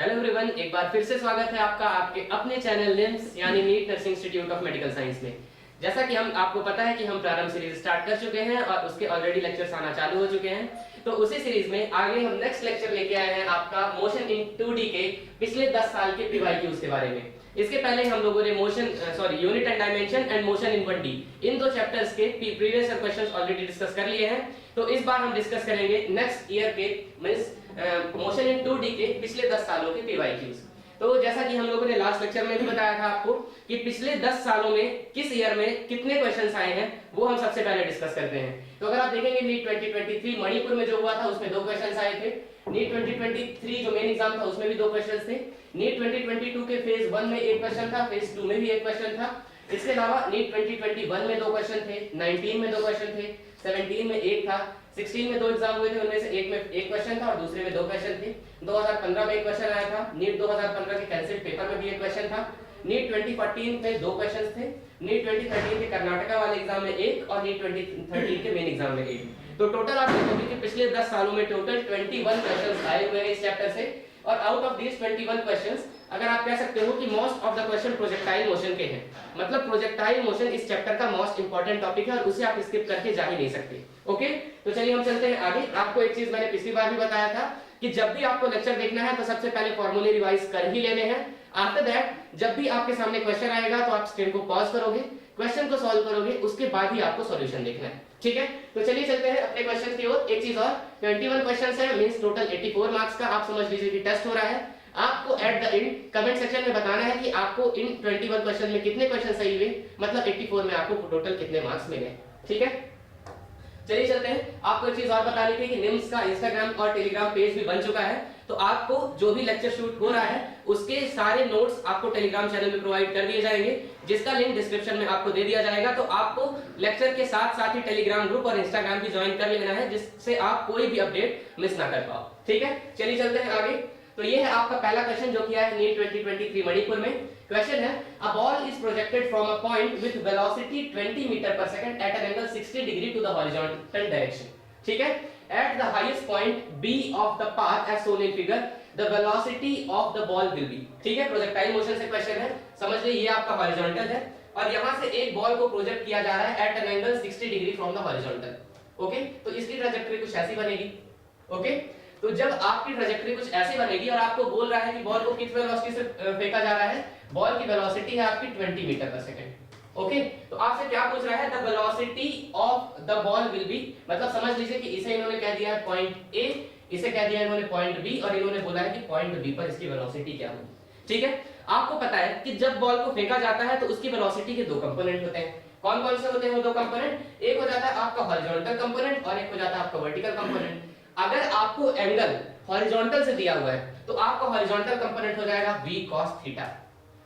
Hello everyone, एक बार फिर से स्वागत है आपका आपके अपने चैनल निम्स यानी NEET nursing institute of medical science में। जैसा कि हम आपको पता है कि हम प्रारंभ सीरीज स्टार्ट कर चुके हैं और उसके ऑलरेडी लेक्चर्स आना चालू हो चुके हैं। तो उसी सीरीज में आगे हम नेक्स्ट लेक्चर लेके आए हैं आपका मोशन इन 2D के पिछले 10 साल के पीवाईक्यूज के बारे में। इसके पहले हम लोगों ने unit and dimension and motion in 1D इन दो चैप्टर्स के प्रीवियस क्वेश्चंस ऑलरेडी डिस्कस कर लिए हैं। तो इस बार हम डिस्कस करेंगे नेक्स्ट ईयर के मींस मोशन इन 2D के पिछले 10 सालों के पीवाईक्यूज। तो जैसा कि हम लोगों ने लास्ट लेक्चर में भी बताया था आपको कि पिछले 10 सालों में किस ईयर में कितने क्वेश्चंस आए हैं वो हम सबसे पहले डिस्कस करते हैं। तो अगर आप देखेंगे नीट 2023 मणिपुर में जो हुआ था उसमें 2 क्वेश्चंस आए थे। नीट 2023 जो मेन एग्जाम था उसमें भी 2 क्वेश्चंस थे। नीट 2022 के फेज 1 में एक क्वेश्चन था, फेज 2 में भी एक क्वेश्चन था। इसके अलावा नीट 2021 में 2 क्वेश्चन थे, 19 में 2 क्वेश्चन थे, 17 में एक था, 16 में 2 एग्जाम हुए थे, उनमें से एक में एक क्वेश्चन था और दूसरे में 2 क्वेश्चन थे। 2015 में एक क्वेश्चन आया था, नीट 2015 के कैंसिल्ड पेपर में भी एक क्वेश्चन था। नीट 2014 में 2 क्वेश्चंस थे, नीट 2013 के कर्नाटका वाले एग्जाम में एक और नीट 2013 के मेन एग्जाम में एक। तो टोटल आप देखोगे कि पिछले 10 सालों में टोटल 21 क्वेश्चंस आए हुए हैं इस चैप्टर से। और आउट ऑफ दीस 21 क्वेश्चंस अगर आप कह सकते हो कि most of the question projectile motion के हैं, मतलब प्रोजेक्टाइल मोशन इस चैप्टर का मोस्ट इंपॉर्टेंट टॉपिक है और उसे आप स्किप करके जा ही नहीं सकते। ओके, तो चलिए हम चलते हैं आगे। आपको एक चीज मैंने पिछली बार भी बताया था कि जब भी आपको लेक्चर देखना है तो सबसे पहले फॉर्मूले रिवाइज कर ही लेने हैं। आफ्टर दैट जब भी आपके सामने क्वेश्चन आएगा तो आप स्क्रीन को पॉज करोगे, क्वेश्चन को सॉल्व करोगे, उसके बाद ही आपको सॉल्यूशन देखना है। ठीक है, तो चलिए चलते हैं अपने क्वेश्चन की ओर। एक चीज और, 21 क्वेश्चंस है, मींस टोटल 84 मार्क्स का आप समझ लीजिए कि टेस्ट हो रहा है। आपको at the end comment section में बताना है कि आपको इन 21 क्वेश्चन में कितने क्वेश्चन सही हुए, मतलब 84 में आपको टोटल कितने मार्क्स मिले। ठीक है, चलिए चलते हैं। आपको एक चीज और बता दी थी कि निम्स का इंस्टाग्राम और टेलीग्राम पेज भी बन चुका है। तो आपको जो भी लेक्चर शूट हो रहा है उसके सारे नोट्स आपको टेलीग्राम चैनल में प्रोवाइड कर दिए जाएंगे, जिसका लिंक डिस्क्रिप्शन में आपको दे दिया जाएगा। तो आपको लेक्चर के साथ साथ ही टेलीग्राम ग्रुप और इंस्टाग्राम भी ज्वाइन कर लेना है, जिससे आप कोई भी अपडेट मिस ना कर पाओ। ठीक है, चलिए चलते हैं आगे। तो ये है आपका पहला क्वेश्चन जो किया है नीट 2023 मणिपुर में। क्वेश्चन है, a ball is projected from a point with velocity 20 metre per second at an angle 60 degree to the horizontal direction. ठीक है, at the highest point B of the path as shown in figure the velocity of the ball will be. ठीक है, projectile motion से question है, समझ लीजिए ये आपका हॉरिजॉन्टल है और यहां से एक बॉल को प्रोजेक्ट किया जा रहा है at an angle 60 degree from the horizontal. Okay, तो इसकी ट्रैजेक्टरी कुछ ऐसी बनेगी। ओके, तो जब आपकी ट्रैजेक्टरी कुछ ऐसी बनेगी और आपको बोल रहा है कि बॉल को किस वेलोसिटी से फेंका जा रहा है, बॉल की वेलोसिटी है आपकी 20 मीटर पर सेकंड। ओके, तो आपसे क्या पूछ रहा है, the velocity of the ball will B, मतलब समझ लीजिए कि इसे इन्होंने कह दिया है पॉइंट ए, इसे कह दिया इन्होंने पॉइंट बी और इन्होंने बोला है कि पॉइंट बी पर इसकी वेलोसिटी क्या होगी। ठीक है, आपको पता है कि जब बॉल को फेंका जाता है तो उसकी वेलोसिटी के 2 कंपोनेंट होते हैं। कौन कौन से होते हैं वो 2 कंपोनेंट? एक हो जाता है आपका हॉरिजॉन्टल कंपोनेंट और एक हो जाता है आपका वर्टिकल कंपोनेंट। अगर आपको एंगल हॉरिजॉन्टल से दिया हुआ है तो आपका हॉरिजॉन्टल कंपोनेंट हो जाएगा v cos थीटा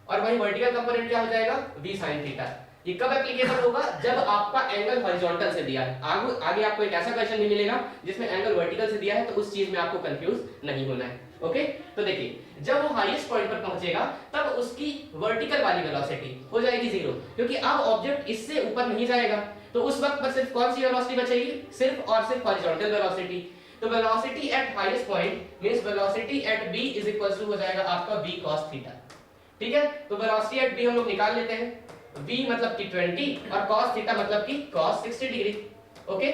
और वही वर्टिकल कंपोनेंट क्या हो जाएगा, v sin थीटा। ये कब एप्लीकेबल होगा, जब आपका एंगल हॉरिजॉन्टल से दिया है। आगे आपको एक ऐसा क्वेश्चन भी मिलेगा जिसमें एंगल वर्टिकल से दिया है, तो उस चीज में आपको कंफ्यूज नहीं होना है। ओके, तो देखिए जब वो हाईएस्ट पॉइंट पर पहुंचेगा तब उसकी वर्टिकल वाली वेलोसिटी हो जाएगी 0, क्योंकि अब ऑब्जेक्ट इससे ऊपर नहीं जाएगा। तो उस वक्त पर सिर्फ कौन सी वेलोसिटी बचेगी, सिर्फ और सिर्फ हॉरिजॉन्टल वेलोसिटी। तो velocity at highest point means velocity at b is equal to हो जाएगा आपका v cos थीटा। ठीक है, तो वेलोसिटी एट b हम लोग निकाल लेते हैं, v मतलब कि 20 और cos थीटा मतलब कि cos 60 डिग्री। ओके,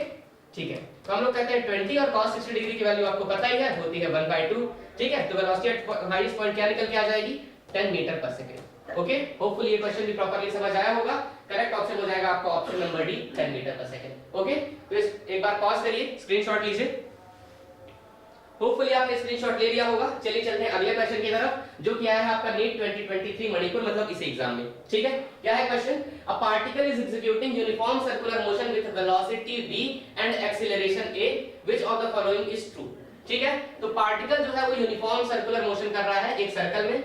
ठीक है, तो हम लोग कहते हैं 20 और cos 60 डिग्री की वैल्यू आपको पता ही है, होती है 1/2। ठीक है, तो वेलोसिटी एट हाईएस्ट पॉइंट क्या निकल के आ जाएगी, 10 metre per second. Okay, hopefully ये क्वेश्चन भी प्रॉपर्ली समझ आया होगा। करेक्ट ऑप्शन हो जाएगा आपका option number D, 10 metre per second. Okay, तो एक बार पॉज करिए, स्क्रीनशॉट लीजिए। होपफुली आपने स्क्रीनशॉट ले लिया होगा। चलिए चलते हैं अगले क्वेश्चन की तरफ, जो क्या है आपका नीट 2023 मणिपुर मतलब इस एग्जाम में। ठीक है, क्या है question, a particle is executing uniform circular motion with velocity v and acceleration a, which of the following is true. ठीक है, तो पार्टिकल जो है वो यूनिफॉर्म सर्कुलर मोशन कर रहा है एक सर्कल में।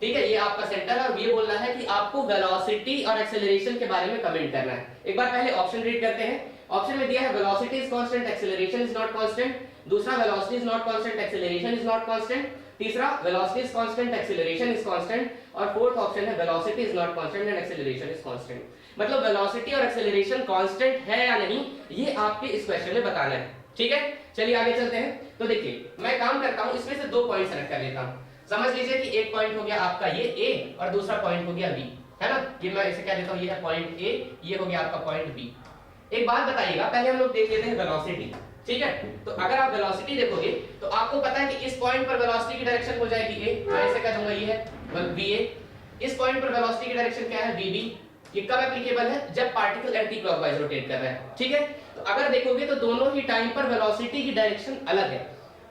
ठीक है, ये आपका सेंटर है और ये बोल रहा है कि आपको वेलोसिटी और एक्सीलरेशन के बारे में कमेंट करना है। एक बार पहले ऑप्शन रीड करते हैं। ऑप्शन में दिया है velocity is constant, acceleration is not constant. दूसरा velocity is not constant, acceleration is not constant. तीसरा velocity is constant, acceleration is constant. और फोर्थ ऑप्शन है velocity is not constant and acceleration is constant. मतलब velocity और acceleration constant है या नहीं, ये आपके इस क्वेश्चन में बताना है। ठीक है, चलिए आगे चलते हैं। तो देखिए मैं काम करता हूं, इसमें से 2 पॉइंट सेलेक्ट कर लेता हूं। समझ लीजिए कि एक पॉइंट हो गया आपका ये ए और दूसरा पॉइंट हो गया बी, है ना। ये मैं इसे क्या देता हूं, ये है पॉइंट ए, ये हो गया आपका पॉइंट बी। एक बात बताइएगा, पहले हम लोग देख लेते हैं वेलोसिटी, ठीक है। तो अगर आप वेलोसिटी देखोगे तो आपको पता है कि इस पॉइंट पर वेलोसिटी की डायरेक्शन हो जाएगी ए, मैं ऐसे कह दूंगा ये है वीए। इस पॉइंट पर वेलोसिटी की डायरेक्शन क्या है, वीबी। ये कब एप्लीकेबल है, जब पार्टिकल एंटी क्लॉकवाइज रोटेट कर रहा है, ठीक है। तो अगर देखोगे तो दोनों ही टाइम पर वेलोसिटी की डायरेक्शन अलग है।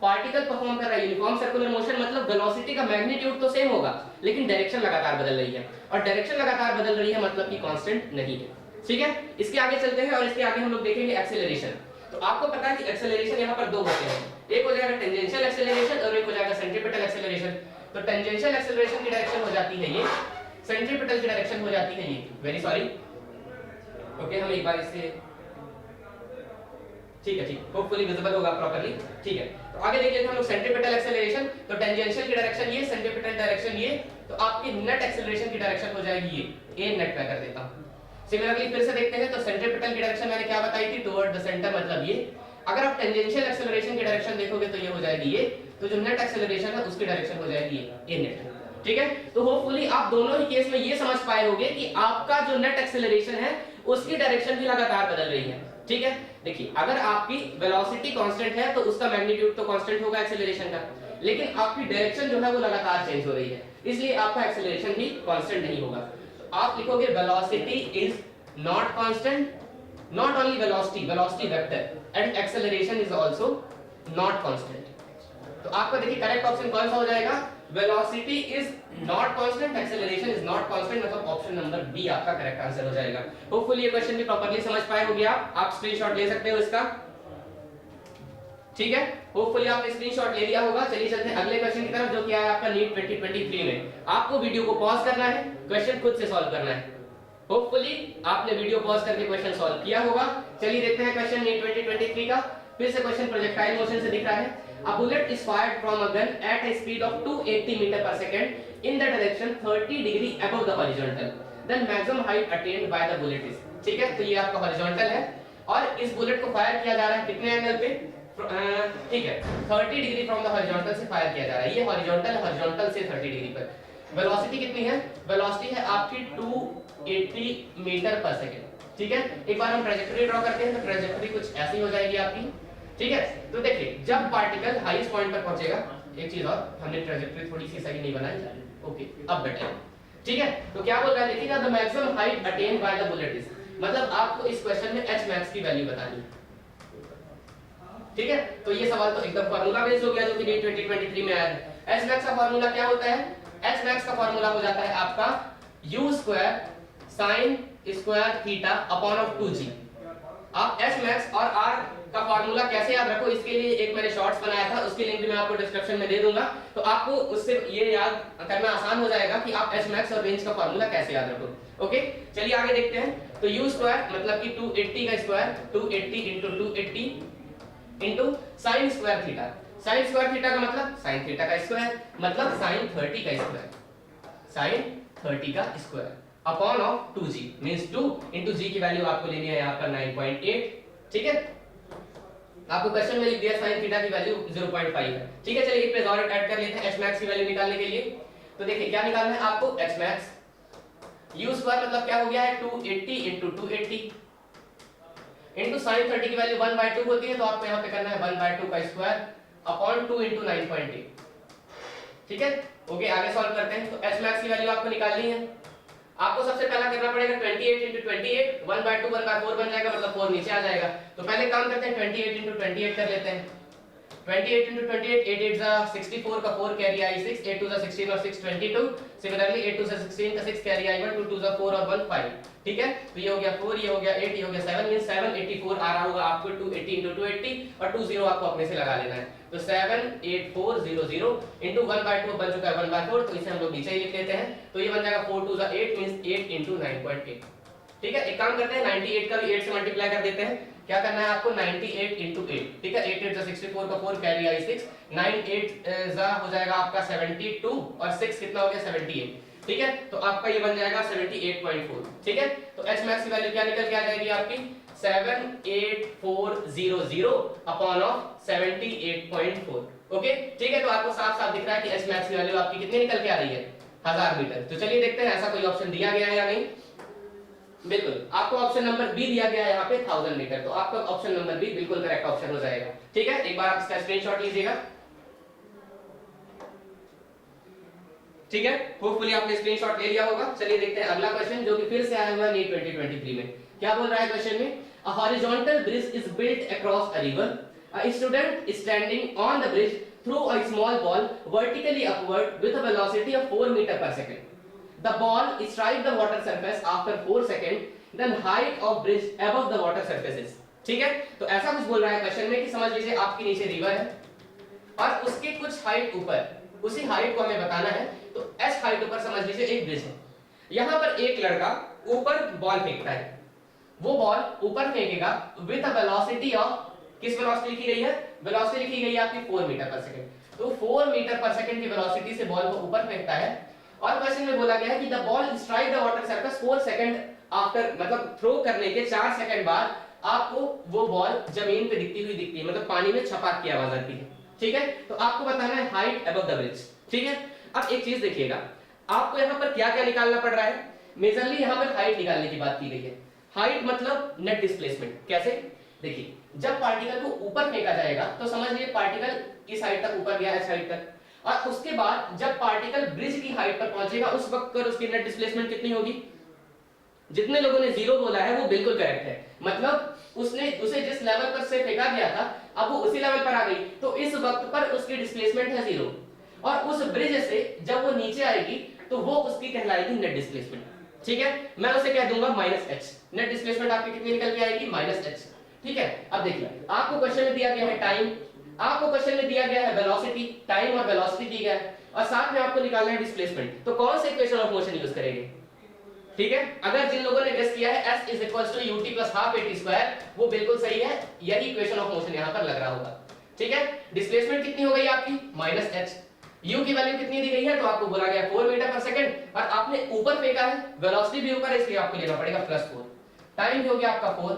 पार्टिकल परफॉर्म कर रहा है यूनिफॉर्म सर्कुलर मोशन, मतलब वेलोसिटी का मैग्नीट्यूड तो सेम होगा लेकिन डायरेक्शन लगातार बदल रही है, और डायरेक्शन लगातार बदल रही है मतलब कि कांस्टेंट नहीं है, ठीक है। इसके आगे चलते हैं और इसके आगे हम लोग देखेंगे एक्सेलरेशन। तो आपको पता है कि एक्सेलरेशन यहाँ पर दो होते हैं, एक हो जाएगा टेंजेंशियल एक्सेलरेशन और एक हो जाएगा सेंट्रीपिटल एक्सेलरेशन। तो टेंजेंशियल एक्सेलरेशन की डायरेक्शन हो जाती है ये, सेंट्रीपिटल की डायरेक्शन हो जाती है ये, वेरी सॉरी। ओके, हम एक बार इससे, ठीक है, ठीक, होपफुली विजिबल होगा प्रॉपर्ली, ठीक है। तो आगे देख लेते हैं हम लोग सेंट्रीपिटल एक्सेलरेशन। तो टेंजेंशियल की डायरेक्शन ये, सेंट्रीपिटल डायरेक्शन ये, तो आपकी नेट एक्सेलरेशन की डायरेक्शन हो जाएगी ये, ए नेट मैं कर देता हूं। सिमिलरली फिर से देखते हैं, तो सेंट्रीपिटल की डायरेक्शन मैंने क्या बताई थी, टुवर्ड द सेंटर, मतलब ये। अगर आप टेंजेंशियल एक्सेलरेशन की डायरेक्शन देखोगे तो ये हो जाएगी ये, तो जो नेट एक्सेलरेशन है उसकी डायरेक्शन हो जाएगी ये, ए नेट, ठीक है। तो होपफुली आप दोनों ही केस में ये समझ पाए होंगे कि आपका जो नेट एक्सेलरेशन है उसकी डायरेक्शन भी लगातार बदल रही है, ठीक है। देखिए, अगर आपकी वेलोसिटी कांस्टेंट है तो उसका मैग्नीट्यूड तो कांस्टेंट होगा एक्सेलरेशन का, लेकिन आपकी डायरेक्शन जो है वो लगातार चेंज हो रही है, इसलिए आपका एक्सेलरेशन भी कांस्टेंट नहीं होगा। तो आप लिखोगे velocity is not constant, not only velocity, velocity vector, and acceleration is also not constant. तो आपका देखिए करेक्ट ऑप्शन कौन सा हो जाएगा, velocity is not constant, acceleration is not constant, मतलब ऑप्शन नंबर बी आपका करेक्ट आंसर हो जाएगा। होपफुली ये क्वेश्चन भी प्रॉपर्ली समझ पाए होंगे आप स्क्रीनशॉट ले सकते हो इसका, ठीक है। होपफुली आपने स्क्रीनशॉट ले लिया होगा। चलिए चलते हैं अगले क्वेश्चन की तरफ, जो कि है आपका नीट 2023 में। आपको वीडियो को पॉज करना है, क्वेश्चन खुद से सॉल्व करना है। होपफुली आपने वीडियो पॉज करके क्वेश्चन सॉल्व किया होगा। चलिए देखते हैं क्वेश्चन नीट 2023 का। फिर से क्वेश्चन प्रोजेक्टाइल मोशन से दिख रहा है। A bullet is fired from a gun at a speed of 280 meter per second in the direction 30 degree above the horizontal. Then maximum height attained by the bullet is, ठीक है। तो ये आपका horizontal है और इस बुलेट को fire किया जा रहा है कितने एंगल पे, ठीक है, 30 डिग्री फ्रॉम द हॉरिजॉन्टल से फायर किया जा रहा है। ये हॉरिजॉन्टल, हॉरिजॉन्टल से 30 डिग्री पर। वेलोसिटी कितनी है, वेलोसिटी है आपकी 280 मीटर पर सेकंड, ठीक है। एक बार हम ट्रैजेक्टरी ड्रॉ करते हैं, तो ट्रैजेक्टरी कुछ ऐसी हो जाएगी आपकी, ठीक है। तो देखिए, जब पार्टिकल हाईएस्ट पॉइंट पर पहुंचेगा, एक चीज और, हमने ट्रैजेक्टरी थोड़ी सी सही नहीं बनाई, ओके अब बेटर, ठीक है। तो क्या बोल रहा है, देखिएगा, the maximum height attained by the bullet is, मतलब आपको इस क्वेश्चन में एच मैक्स की वैल्यू बतानी है, ठीक है। तो ये सवाल तो एकदम फार्मूला बेस्ड हो गया जो कि नीट 2023 में आया है। एच मैक्स का फार्मूला क्या होता है, एच मैक्स का फार्मूला हो जाता है आपका u square sin square theta upon of 2g। आप एच मैक्स और r का फार्मूला कैसे याद रखो, इसके लिए एक मैंने शॉर्ट्स बनाया था, उसकी लिंक भी मैं आपको डिस्क्रिप्शन में दे दूंगा, तो आपको उससे ये याद करना आसान हो जाएगा कि आप एच मैक्स और रेंज का फार्मूला कैसे याद रखो। ओके, चलिए आगे देखते हैं। तो u स्क्वायर मतलब कि 280 का square, 280 into 280 into sin square theta. sin square theta का मतलब sin थीटा का स्क्वायर, मतलब sin 30 का स्क्वायर, sin 30 का square upon of 2g, means 2 into g की वैल्यू आपको लेनी है यहाँ पर 9.8, ठीक है। आपको क्वेश्चन में लिख दिया sin थीटा की वैल्यू 0.5 है, ठीक है। चलिए एक पेज और ऐड कर लेते हैं h max की वैल्यू निकालने के लिए। तो देखिए क्या निकालना है आपको, h max u स्क्वायर मतलब क्या हो गया है 280 into 280 into sin 30 की वैल्यू 1/2 होती है, तो आपको यहाँ पे करना है 1/2 का स्क्वायर अपॉन 2 into 9.8, ठीक है। ओके, आगे सॉल्व करते हैं। तो h max की वैल्यू आपको निकालनी है। आपको सबसे पहला करना पड़ेगा 28 into 28, 1/2 1/4 बन जाएगा, मतलब 4 नीचे आ जाएगा। तो पहले काम करते हैं 28 into 28 कर लेते हैं। 28 into 28, 8 8 जा 64 का 4 कैरी आई 6, 8 2 जा 16 और 6 22। सिमिलरली 8 2 जा 16 का 6 कैरी आई 1, 2 2 जा 4 और 1 5, ठीक है। तो ये हो गया 4, ये हो गया 8, ये हो गया 7, मींस 784 आ रहा होगा आपको 280 into 280 और 20 आपको अपने से लगा लेना है। तो 78400 into 1/2 बन चुका है 1/4, तो इसे हम लोग नीचे ही लिख लेते हैं। तो ये बन जाएगा 4 2 जा 8 मींस 8 into 9.8, ठीक है। एक काम करते हैं 98 का भी 8 से मल्टीप्लाई कर देते हैं। क्या करना है आपको 98 into 8, ठीक है। 8 8 जा 64 का 4 कैरी आई 6, 9 8 जा हो जाएगा आपका 72 और 6 कितना हो गया 78, ठीक है। तो आपका ये बन जाएगा 78.4, ठीक है। तो h max की वैल्यू क्या निकल के आ जाएगी आपकी 78400 अपॉन ऑफ 78.4। ओके ठीक है, तो आपको साफ साफ दिख रहा है कि एच मैक्स की वैल्यू आपकी कितनी निकल के आ रही है 1000 मीटर। तो चलिए देखते हैं ऐसा कोई ऑप्शन दिया गया है या नहीं। बिल्कुल आपको ऑप्शन नंबर बी दिया गया है यहाँ पे 1000 मीटर, तो आपका ऑप्शन नंबर बी बिल्कुल करेक्ट ऑप्शन हो जाएगा। ठीक है, एक बार आप इसका स्क्रीनशॉट लीजिएगा। ठीक है, होपफुली आपने स्क्रीनशॉट ले लिया होगा। चलिए देखते हैं अगला क्वेश्चन जो कि फिर से आया हुआ है नीट 2023 में। क्या बोल रहा है क्वेश्चन में, a horizontal bridge is built across a river, a student is standing on the bridge throw a small ball vertically upward with a velocity of 4 meter per second. The ball strikes the water surface after 4 seconds. Then height of bridge above the water surface is. ठीक है, तो ऐसा कुछ बोल रहा है question में कि समझ लीजिए आपके नीचे रिवर है और उसके कुछ हाइट ऊपर, उसी हाइट को हमें बताना है। तो एच हाइट ऊपर समझ लीजिए एक ब्रिज है, यहाँ पर एक लड़का ऊपर बॉल फेंकता है, वो बॉल ऊपर फेंकेगा विद अ वेलोसिटी ऑफ, किस वेलोसिटी लिखी गई है, वेलोसिटी लिखी गई है आपकी 4 मीटर पर सेकंड। तो 4 मीटर पर सेकंड की वेलोसिटी से बॉल को ऊपर फेंकता है और क्वेश्चन में बोला गया है कि the ball strike the water surface 4 second after, मतलब थ्रो करने के 4 सेकंड बाद आपको वो बॉल जमीन पे दिखती हुई दिखती है, मतलब पानी में छपाक की आवाज आती है। ठीक है, तो आपको बताना है हाइट अबव द ब्रिज। ठीक है, अब एक चीज देखिएगा, आपको यहाँ पर क्या क्या निकालना पड़ रहा है, मेजरली यहाँ पर हाइट निकालने की बात की गई है। हाइट मतलब नेट डिस्प्लेसमेंट। कैसे, देखिए जब पार्टिकल को ऊपर फेंका जाएगा तो समझ लीजिए पार्टिकल इस हाइट तक ऊपर गया, इस हाइट तक, और उसके बाद जब पार्टिकल ब्रिज की हाइट पर पहुंचेगा उस वक्त पर उसकी नेट डिस्प्लेसमेंट कितनी होगी। जितने लोगों ने 0 बोला है वो बिल्कुल करेक्ट है, मतलब उसे जिस लेवल पर से फेंका गया था अब वो उसी लेवल पर आ गई, तो इस वक्त पर उसकी डिस्प्लेसमेंट है 0, और उस ब्रिज से जब वो नीचे आएगी तो वो उसकी कहलाएगी नेट डिस्प्लेसमेंट। ठीक है, मैं उसे कह दूंगा -h। नेट डिस्प्लेसमेंट आपकी कितनी निकल के आएगी, -h। ठीक है, अब देखिए आपको क्वेश्चन में दिया गया है टाइम, आपको क्वेश्चन में दिया गया है वेलोसिटी, टाइम और वेलोसिटी दी गया है, और साथ में आपको निकालना है डिस्प्लेसमेंट। तो कौन से इक्वेशन ऑफ मोशन यूज करेंगे। ठीक है, अगर जिन लोगों ने गेस किया है s = ut + ½ at², वो बिल्कुल सही है, यही इक्वेशन ऑफ मोशन यहां पर लग रहा होगा। ठीक है, डिस्प्लेसमेंट कितनी हो गई आपकी -h, u की वैल्यू कितनी दी गई है, तो आपको बोला गया 4 मीटर पर सेकंड, और आपने ऊपर फेंका है, वेलोसिटी भी ऊपर है, इसलिए आपको लेना पड़ेगा +4, टाइम भी हो गया आपका 4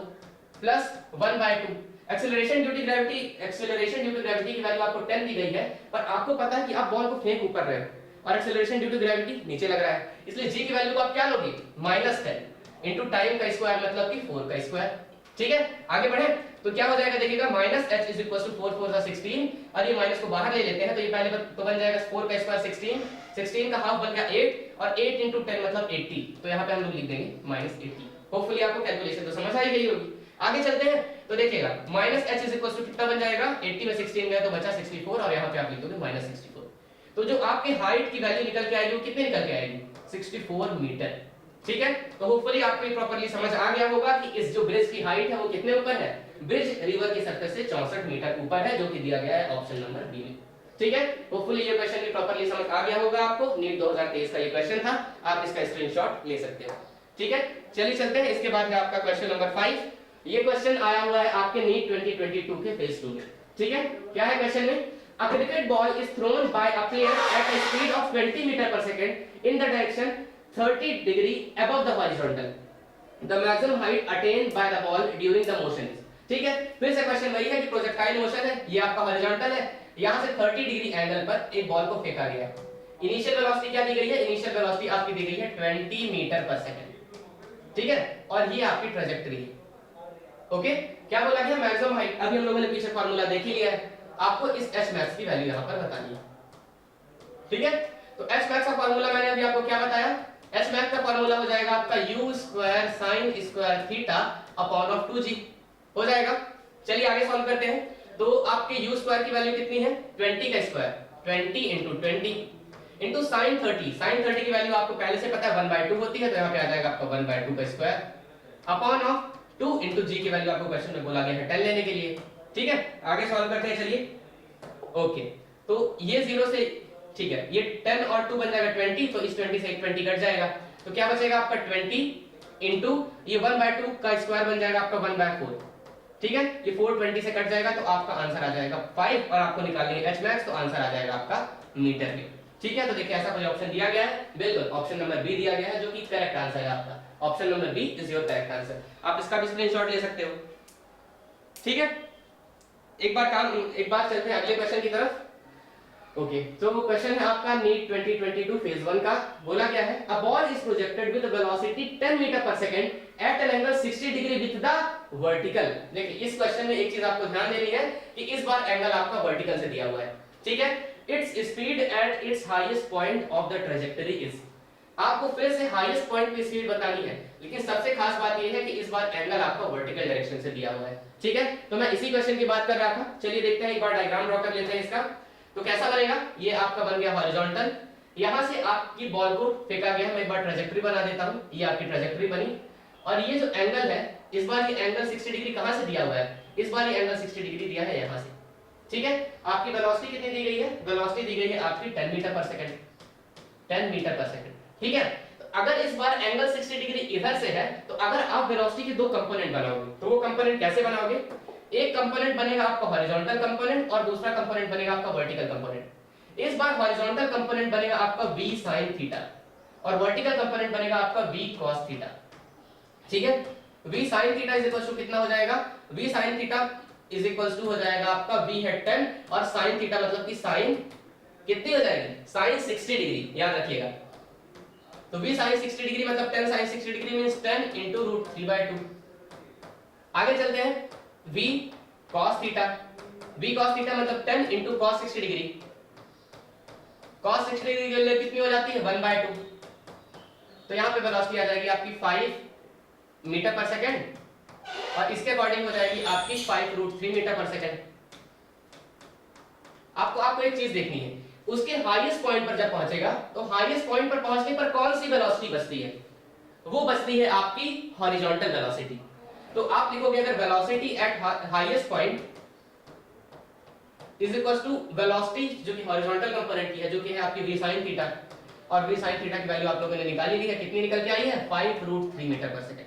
plus 1/2, acceleration due to gravity, acceleration due to gravity की वैल्यू आपको 10 दी गई है, पर आपको पता है कि आप बॉल को फेंक ऊपर रहे हो और एक्सेलरेशन ड्यू टू ग्रेविटी नीचे लग रहा है, इसलिए g की वैल्यू को आप क्या लोगे, -10 इनटू टाइम का स्क्वायर मतलब कि 4 का स्क्वायर। ठीक है, आगे बढ़े तो क्या हो जाएगा, देखिएगा -h = 4 4 = 16, और ये माइनस को बाहर ले लेते हैं तो ये पहले तो बन जाएगा 4 का स्क्वायर 16, 16 का हाफ बन गया 8, और 8 × 10 मतलब 80, तो यहाँ पे हम लोग लिख देंगे -80। होपफुली आपको कैलकुलेशन तो समझ आई गई होगी। आगे चलते हैं तो देखिएगा -h = कितना बन जाएगा, 80 में 16 गया तो बचा 64, और यहाँ पे आप लिख दोगे -64। तो जो आपकी हाइट की वैल्यू निकल के आएगी वो कितने निकल के आएगी, 64 मीटर। ठीक है, तो होपफुली आपको प्रॉपर्ली समझ आ गया होगा कि इस जो ब्रिज की हाइट है वो कितने ऊपर है, ब्रिज रिवर की सरफेस से 64 मीटर ऊपर है, जो कि दिया गया है ऑप्शन नंबर बी में। ठीक है, होपफुली ये क्वेश्चन भी प्रॉपर्ली समझ आ गया होगा आपको, नीट 2023 का ये क्वेश्चन था, आप इसका स्क्रीनशॉट ले सकते हो। ठीक है, चलिए चलते हैं, इसके बाद है आपका क्वेश्चन नंबर 5। ये क्वेश्चन आया हुआ है आपके नीट 2022 के फेज 2 में। ठीक है, क्या है क्वेश्चन में, a cricket ball is thrown by a player at a speed of 20 meter per second in the direction 30 degree above the horizontal. The maximum height attained by the ball during the motion is। ठीक है, फिर से question वही है कि projectile motion है, ये आपका हॉरिजॉन्टल है, यहां से 30 डिग्री एंगल पर एक बॉल को फेंका गया। इनिशियल वेलोसिटी क्या दी गई है, इनिशियल वेलोसिटी आपकी दी गई है 20 मीटर पर सेकंड। ठीक है, और ये आपकी ट्रैजेक्टरी है। ओके, क्या बोला गया, मैक्सिमम हाइट, अभी हम लोगों ने पीछे फार्मूला देख ही लिया है, आपको इस h max की वैल्यू यहां पर बतानी है। ठीक है, तो h max का फार्मूला मैंने अभी आपको क्या बताया, h max का फार्मूला हो जाएगा आपका u² sin² θ/ 2g हो जाएगा। चलिए आगे सॉल्व करते हैं, तो आपके u² की वैल्यू कितनी है, 20 का स्क्वायर, 20 × 20 इनटू sin 30 की वैल्यू आपको पहले से पता है 1/2 होती है, तो यहां पे आ जाएगा आपका 1/2 का स्क्वायर अपॉन ऑफ 2 × g की वैल्यू आपको क्वेश्चन में बोला गया है 10 लेने के लिए। ठीक है, आगे सॉल्व करते हैं, चलिए। ओके, तो ये 0 से, ठीक है, ये 10 और 2 बन जाएगा 20, तो इस 20 से एक 20 कट जाएगा, तो क्या बचेगा आपका 20 इनटू ये 1/2 का स्क्वायर बन जाएगा आपका 1/4। ठीक है, ये 4 20 से कट जाएगा, तो आपका आंसर आ जाएगा 5, और आपको निकालनी है h max, तो आंसर आ जाएगा आपका मीटर में। ठीक है, तो देखिए ऐसा कोई ऑप्शन दिया गया है, बिल्कुल ऑप्शन नंबर बी दिया गया है, जो कि करेक्ट आंसर है आपका, option number B is your correct answer. आप इसका भी स्क्रीनशॉट ले सकते हो। ठीक है, एक बार चलते हैं अगले क्वेश्चन की तरफ। ओके, तो क्वेश्चन है आपका नीट 2022 फेज 1 का। बोला क्या है, a ball is projected with velocity 10 metre per second at an angle 60 degree with the vertical. देखिए इस क्वेश्चन में एक चीज आपको ध्यान देनी है कि इस बार एंगल आपका वर्टिकल से दिया हुआ है, ठीक है। Its speed at its highest point of the trajectory is, आपको फिर से हाईएस्ट पॉइंट पे स्पीड बतानी है, लेकिन सबसे खास बात यह है कि इस बार एंगल आपका वर्टिकल डायरेक्शन से दिया हुआ है, ठीक है। तो मैं इसी क्वेश्चन की बात कर रहा था। चलिए देखते हैं, एक बार डायग्राम ड्रॉ कर लेते हैं इसका। तो कैसा बनेगा, ये आपका बन गया हॉरिजॉन्टल, यहां से आपकी बॉल को फेंका गया। मैं एक बार ट्रैजेक्टरी बना देता हूं, ये आपकी ट्रैजेक्टरी बनी, और ये जो एंगल है, इस बार ये एंगल 60 डिग्री कहां से दिया हुआ है, इस बार ये एंगल 60 डिग्री दिया है यहां से, ठीक है। आपकी वेलोसिटी कितनी दी गई है, वेलोसिटी दी गई है आपकी 10 metre per second, 10 metre per second, ठीक है। तो अगर इस बार एंगल 60 डिग्री इधर से है, तो अगर आप वेलोसिटी के दो कंपोनेंट बनाओगे, तो वो कंपोनेंट कैसे बनाओगे, एक कंपोनेंट बनेगा आपका हॉरिजॉन्टल कंपोनेंट और दूसरा कंपोनेंट बनेगा आपका वर्टिकल कंपोनेंट। इस बार हॉरिजॉन्टल कंपोनेंट बनेगा आपका v sin थीटा और वर्टिकल कंपोनेंट बनेगा आपका v cos थीटा, ठीक है। v sin theta is equal to कितना हो जाएगा, v sin theta is equal to हो जाएगा आपका v है 10 और sin थीटा मतलब कि sin कितनी हो जाएगी, sin 60 डिग्री, याद रखिएगा। तो v sin 60 डिग्री मतलब 10 sin 60 डिग्री मींस 10 into √3/2। आगे चलते हैं, v cos theta, v cos theta मतलब 10 into cos 60 degree, cos 60 degree की वैल्यू कितनी हो जाती है 1/2। तो यहां पे वेलोसिटी आ जाएगी आपकी 5 मीटर पर सेकंड और इसके अकॉर्डिंग हो जाएगी आपकी 5√3 मीटर पर सेकंड। आपको एक चीज देखनी है, उसके हाईएस्ट पॉइंट पर जब पहुंचेगा, तो हाईएस्ट पॉइंट पर पहुंचने पर कौन सी वेलोसिटी बचती है, वो बचती है आपकी हॉरिजॉन्टल वेलोसिटी। तो आप लिखोगे अगर velocity at highest point is equal to velocity जो कि हॉरिजॉन्टल कंपोनेंट की है, जो कि है आपकी v sin थीटा, और v sin थीटा की वैल्यू आप लोगों ने निकाली ली है, कितनी निकल के आई है 5√3 मीटर पर सेकंड,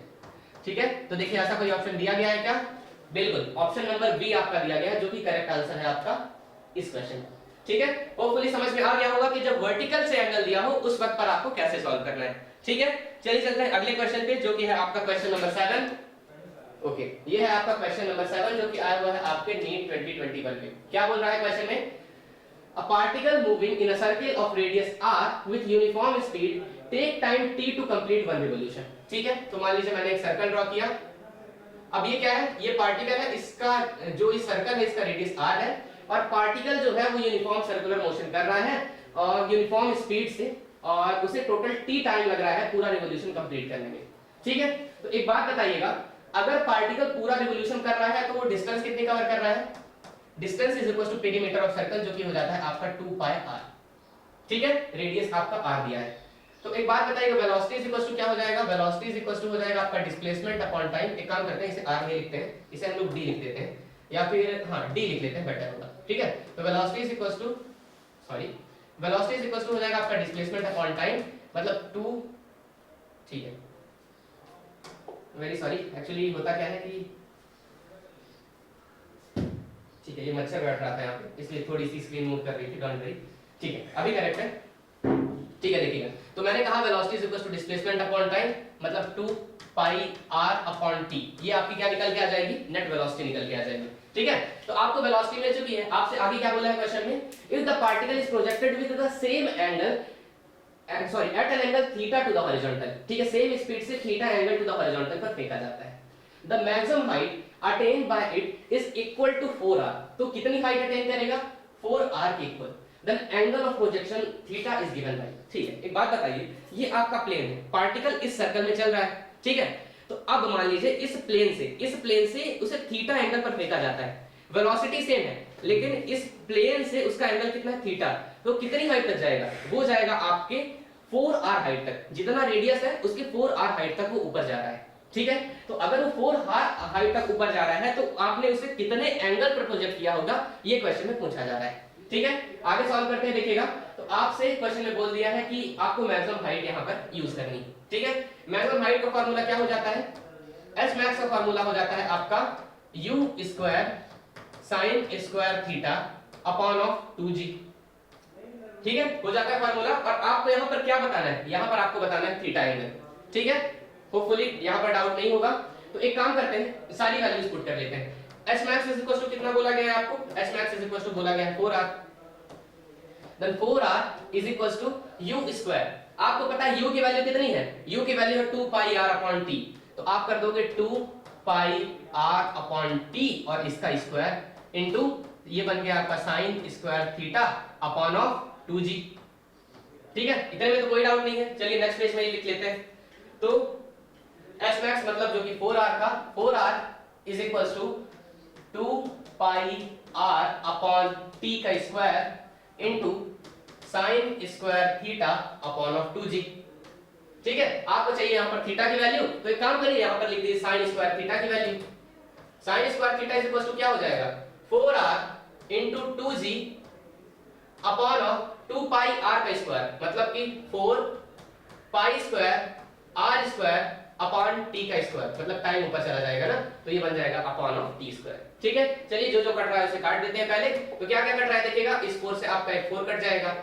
ठीक है। तो देखिए ऐसा कोई ऑप्शन दिया गया है क्या, बिल्कुल ऑप्शन नंबर बी आपका दिया गया है, जो कि करेक्ट आंसर है आपका इस क्वेश्चन का, ठीक है। होपफुली समझ में आ गया होगा कि जब वर्टिकल से एंगल दिया हो उस वक्त पर आपको कैसे सॉल्व करना है, ठीक है। चलिए चलते हैं अगले क्वेश्चन पे, जो कि है आपका क्वेश्चन नंबर 7। ओके, ये है आपका क्वेश्चन नंबर 7 जो कि आया हुआ है आपके नीट 2021 में। क्या बोल रहा है क्वेश्चन में, a particle moving in a circle of radius r with uniform speed take time t to complete one revolution, ठीक है। तो मान लीजिए मैंने एक सर्कल ड्रॉ किया, अब ये क्या है, ये पार्टिकल है, इसका जो इस सर्कल है इसका रेडियस r है और पार्टिकल जो है वो यूनिफॉर्म सर्कुलर मोशन कर रहा है और यूनिफॉर्म स्पीड से, और उसे टोटल t टाइम लग रहा है पूरा रिवॉल्यूशन कंप्लीट करने में, ठीक है। तो एक बात बताइएगा, अगर पार्टिकल पूरा रिवॉल्यूशन कर रहा है तो वो डिस्टेंस कितनी कवर कर रहा है, distance is equal to perimeter of circle, जो कि हो जाता है आपका 2πr, ठीक है। रेडियस आपका r दिया है। तो एक बात बताइएगा, वेलोसिटी इज इक्वल टू क्या हो जाएगा, वेलोसिटी इज इक्वल टू हो जाएगा आपका डिस्प्लेसमेंट अपॉन टाइम। एक काम करते हैं, इसे r नहीं लिखते हैं, इसे हम लोग d लिख देते हैं, या फिर हां d लिख लेते हैं, बेटर होगा, ठीक है। तो velocity is equal to velocity is equal to हो जाएगा आपका डिस्प्लेसमेंट अपॉन टाइम, मतलब 2, ठीक है। वेरी सॉरी, एक्चुअली होता क्या है कि ठीक है, ये मच्छर बैठ रहा था यहाँ पे, इसलिए थोड़ी सी स्क्रीन मूव कर रही थी, डोंट वरी, ठीक है। अभी करेक्ट है, ठीक है। देखिएगा, तो मैंने कहा velocity is equal to displacement upon time, मतलब 2πr अपॉन t, ये आपकी क्या निकल के आ जाएगी, नेट वेलोसिटी निकल के आ जाएगी, ठीक है। तो आपको वेलोसिटी मिल चुकी है। आपसे आगे क्या बोला है क्वेश्चन में, if the particle is projected with the same angle at an angle theta to the horizontal, ठीक है, सेम स्पीड से theta angle to the horizontal पर फेंका जाता है, the maximum height attained by it is equal to 4r। तो कितनी height attain करेगा, 4r के इक्वल, then angle of projection theta is given by, ठीक है। एक बात बताइए, ये आपका प्लेन है, पार्टिकल इस सर्कल में चल रहा है, ठीक है। तो अब मान लीजिए इस प्लेन से उसे थीटा एंगल पर फेंका जाता है, वेलोसिटी सेम है, लेकिन इस प्लेन से उसका एंगल कितना है, थीटा। तो कितनी हाइट तक जाएगा, वो जाएगा आपके 4r हाइट तक, जितना रेडियस है उसके 4r हाइट तक वो ऊपर जा रहा है, ठीक है। तो अगर वो 4r हाइट तक ऊपर जा रहा है तो आपने उसे कितने एंगल पर प्रोजेक्ट किया होगा, ये क्वेश्चन में पूछा जा रहा है, ठीक है। आगे सॉल्व करते हैं, देखिएगा। तो आपसे क्वेश्चन में बोल दिया है कि आपको मैक्सिमम हाइट यहां पर यूज करनी है, ठीक है। मैक्सिमम हाइट का फार्मूला क्या हो जाता है, एच मैक्स का फार्मूला हो जाता है आपका u square sin square theta upon of 2g, ठीक है, हो जाता है फार्मूला। और आपको यहां पर क्या बताना है, यहां पर आपको बताना है थीटा एंगल, ठीक है। होपफुली यहां पर डाउट नहीं होगा। तो एक काम करते हैं, सारी वैल्यूज पुट कर लेते हैं। h max is equal to कितना बोला गया है आपको, h max is equal to बोला गया है 4r, then 4r is equals to u square. आपको पता है u की वैल्यू कितनी है, u की वैल्यू है 2 पाई r अपॉन t, तो आप कर दोगे 2 पाई r अपॉन t और इसका स्क्वायर इनटू ये बन गया आपका sin square theta upon of 2g। ठीक है, इतने में तो कोई डाउट नहीं है। चलिए नेक्स्ट पेज में ये लिख लेते हैं। तो s max मतलब जो कि 4r का 4r is equals to 2 pi r upon t का square into sin square theta upon of 2g। ठीक है, आपको चाहिए यहां पर थीटा की वैल्यू, तो एक काम करिए यहां पर लिख दीजिए sin स्क्वायर थीटा की value. sin square theta is equals to क्या हो जाएगा 4r into 2g upon of 2 pi r का स्क्वायर, मतलब कि 4 pi square r square upon t का स्क्वायर, मतलब टाइम ऊपर चला जाएगा ना, तो ये बन जाएगा अपॉन ऑफ t स्क्वायर। ठीक है, चलिए जो जो कट रहा है उसे काट देते हैं पहले। तो क्या क्या कट रहा है देखिएगा, इस 4 से आपका एक 4 कट जाएगा,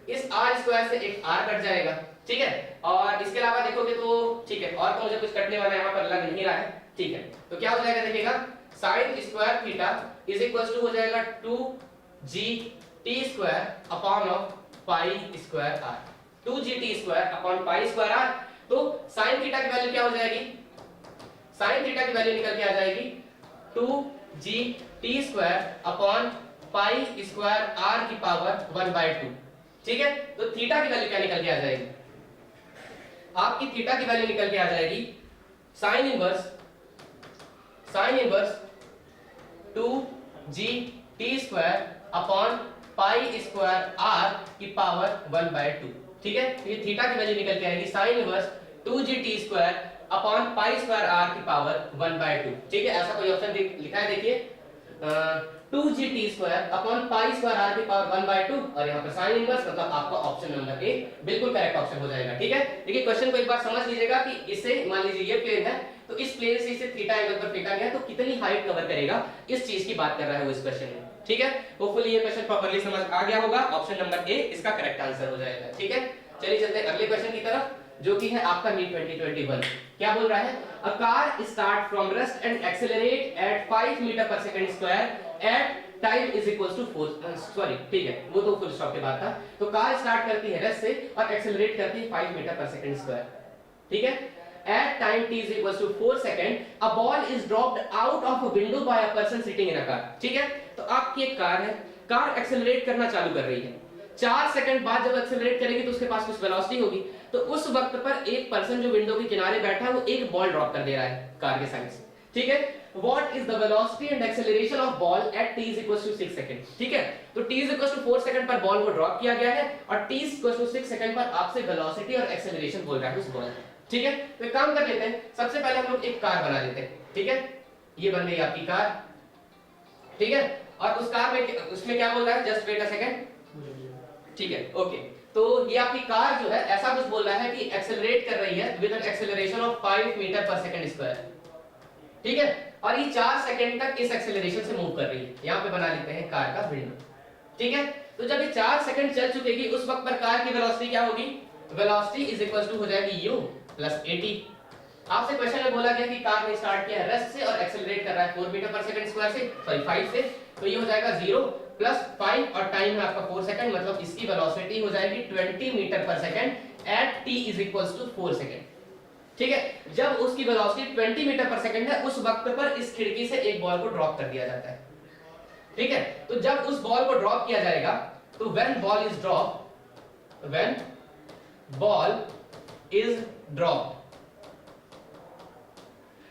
इस r स्क्वायर से एक r कट जाएगा। ठीक है, और इसके अलावा देखोगे तो ठीक है, और तो मुझे कुछ कटने वाला यहां पर लग नहीं रहा है। ठीक है, तो क्या हो जाएगा देखिएगा, sin square theta is equals to हो जाएगा 2g t square upon of pi square r, 2g t square upon pi square r। तो sin थीटा की वैल्यू क्या हो जाएगी, sin थीटा की वैल्यू निकल के आ जाएगी 2g t square upon pi square r की पावर 1/2। ठीक है, तो थीटा की वैल्यू क्या निकल के आ जाएगी, आपकी थीटा की वैल्यू निकल के आ जाएगी sin inverse 2g t square upon pi square r की पावर 1/2। ठीक है, तो ये थीटा की वैल्यू निकल के आएगी sin inverse 2g t square upon pi square r की पावर 1/2। ठीक है, ऐसा कोई ऑप्शन लिखा है देखिए 2g t square upon pi square r की पावर 1/2 और यहाँ पर sin इनवर्स, मतलब आपका ऑप्शन नंबर ए बिल्कुल करेक्ट ऑप्शन हो जाएगा। ठीक है, देखिए क्वेश्चन को एक बार समझ लीजिएगा कि इससे मान लीजिए ये प्लेन है, तो इस प्लेन से इसे थीटा एंगल पर फेंका गया तो कितनी हाइट कवर करेगा, इस चीज की बात कर रहा है वो इस क्वेश्चन में। ठीक है, होपफुली ये क्वेश्चन प्रॉपर्ली समझ आ गया होगा, ऑप्शन नंबर ए इसका करेक्ट आंसर हो जाएगा। ठीक है, चलिए चलते हैं अगले क्वेश्चन की तरफ, जो कि है आपका नीट 2021। क्या बोल रहा है, a car start from rest and accelerate at 5 metre per second square at time is equals to 4, sorry ठीक है वो तो फुल स्टॉप के बाद था। तो कार स्टार्ट करती है रेस्ट से और एक्सेलरेट करती है 5 मीटर पर सेकंड स्क्वायर। ठीक है, at time t is equals to 4 second a ball is dropped out of a window by a person sitting in a car। ठीक है, तो आपकी एक कार है, कार एक्सेलरेट करना चालू कर रही है, 4 सेकंड बाद जब एक्सेलरेट करेगी तो उसके पास कुछ वेलोसिटी होगी, तो उस वक्त पर एक पर्सन जो विंडो के किनारे बैठा है वो एक बॉल ड्रॉप कर दे रहा है कार के साइड से। ठीक है, what is the velocity and acceleration of ball at t is equals to 6 second. ठीक है, तो t is equals to 4 second पर बॉल को ड्रॉप किया गया है और t is equals to 6 second पर आपसे वेलोसिटी और एक्सेलरेशन बोल रहा है उस बॉल का। ठीक है, तो एक काम कर लेते हैं, सबसे पहले हम लोग एक कार बना लेते हैं। ठीक है, ये बन गई आपकी कार। ठीक है, और उस कार में उसमें क्या बोल रहा है, जस्ट वेट अ सेकंड। ठीक है, ओके, तो ये आपकी कार जो है ऐसा कुछ बोल रहा है कि एक्सेलरेट कर रही है with an acceleration of 5 metre per second square. ठीक है, और ये 4 सेकंड तक इस एक्सेलरेशन से मूव कर रही है। यहां पे बना लेते हैं कार का विंडो। ठीक है, तो जब ये 4 सेकंड चल चुकेगी उस वक्त पर कार की वेलोसिटी क्या होगी, वेलोसिटी इज इक्वल्स टू हो जाएगी u प्लस 80। आपसे क्वेश्चन में बोला गया कि कार ने स्टार्ट किया रेस्ट से और एक्सेलरेट कर रहा है 4 मीटर पर सेकंड स्क्वायर से, सॉरी 5 से, तो ये हो जाएगा 0 प्लस 5 और टाइम है आपका 4 सेकंड, मतलब इसकी वेलोसिटी हो जाएगी 20 metre per second at t is equals to 4 second. ठीक है, जब उसकी वेलोसिटी 20 मीटर पर सेकंड है उस वक्त पर इस खिड़की से एक बॉल को ड्रॉप कर दिया जाता है। ठीक है, तो जब उस बॉल को ड्रॉप किया जाएगा तो when ball is drop, when ball is drop,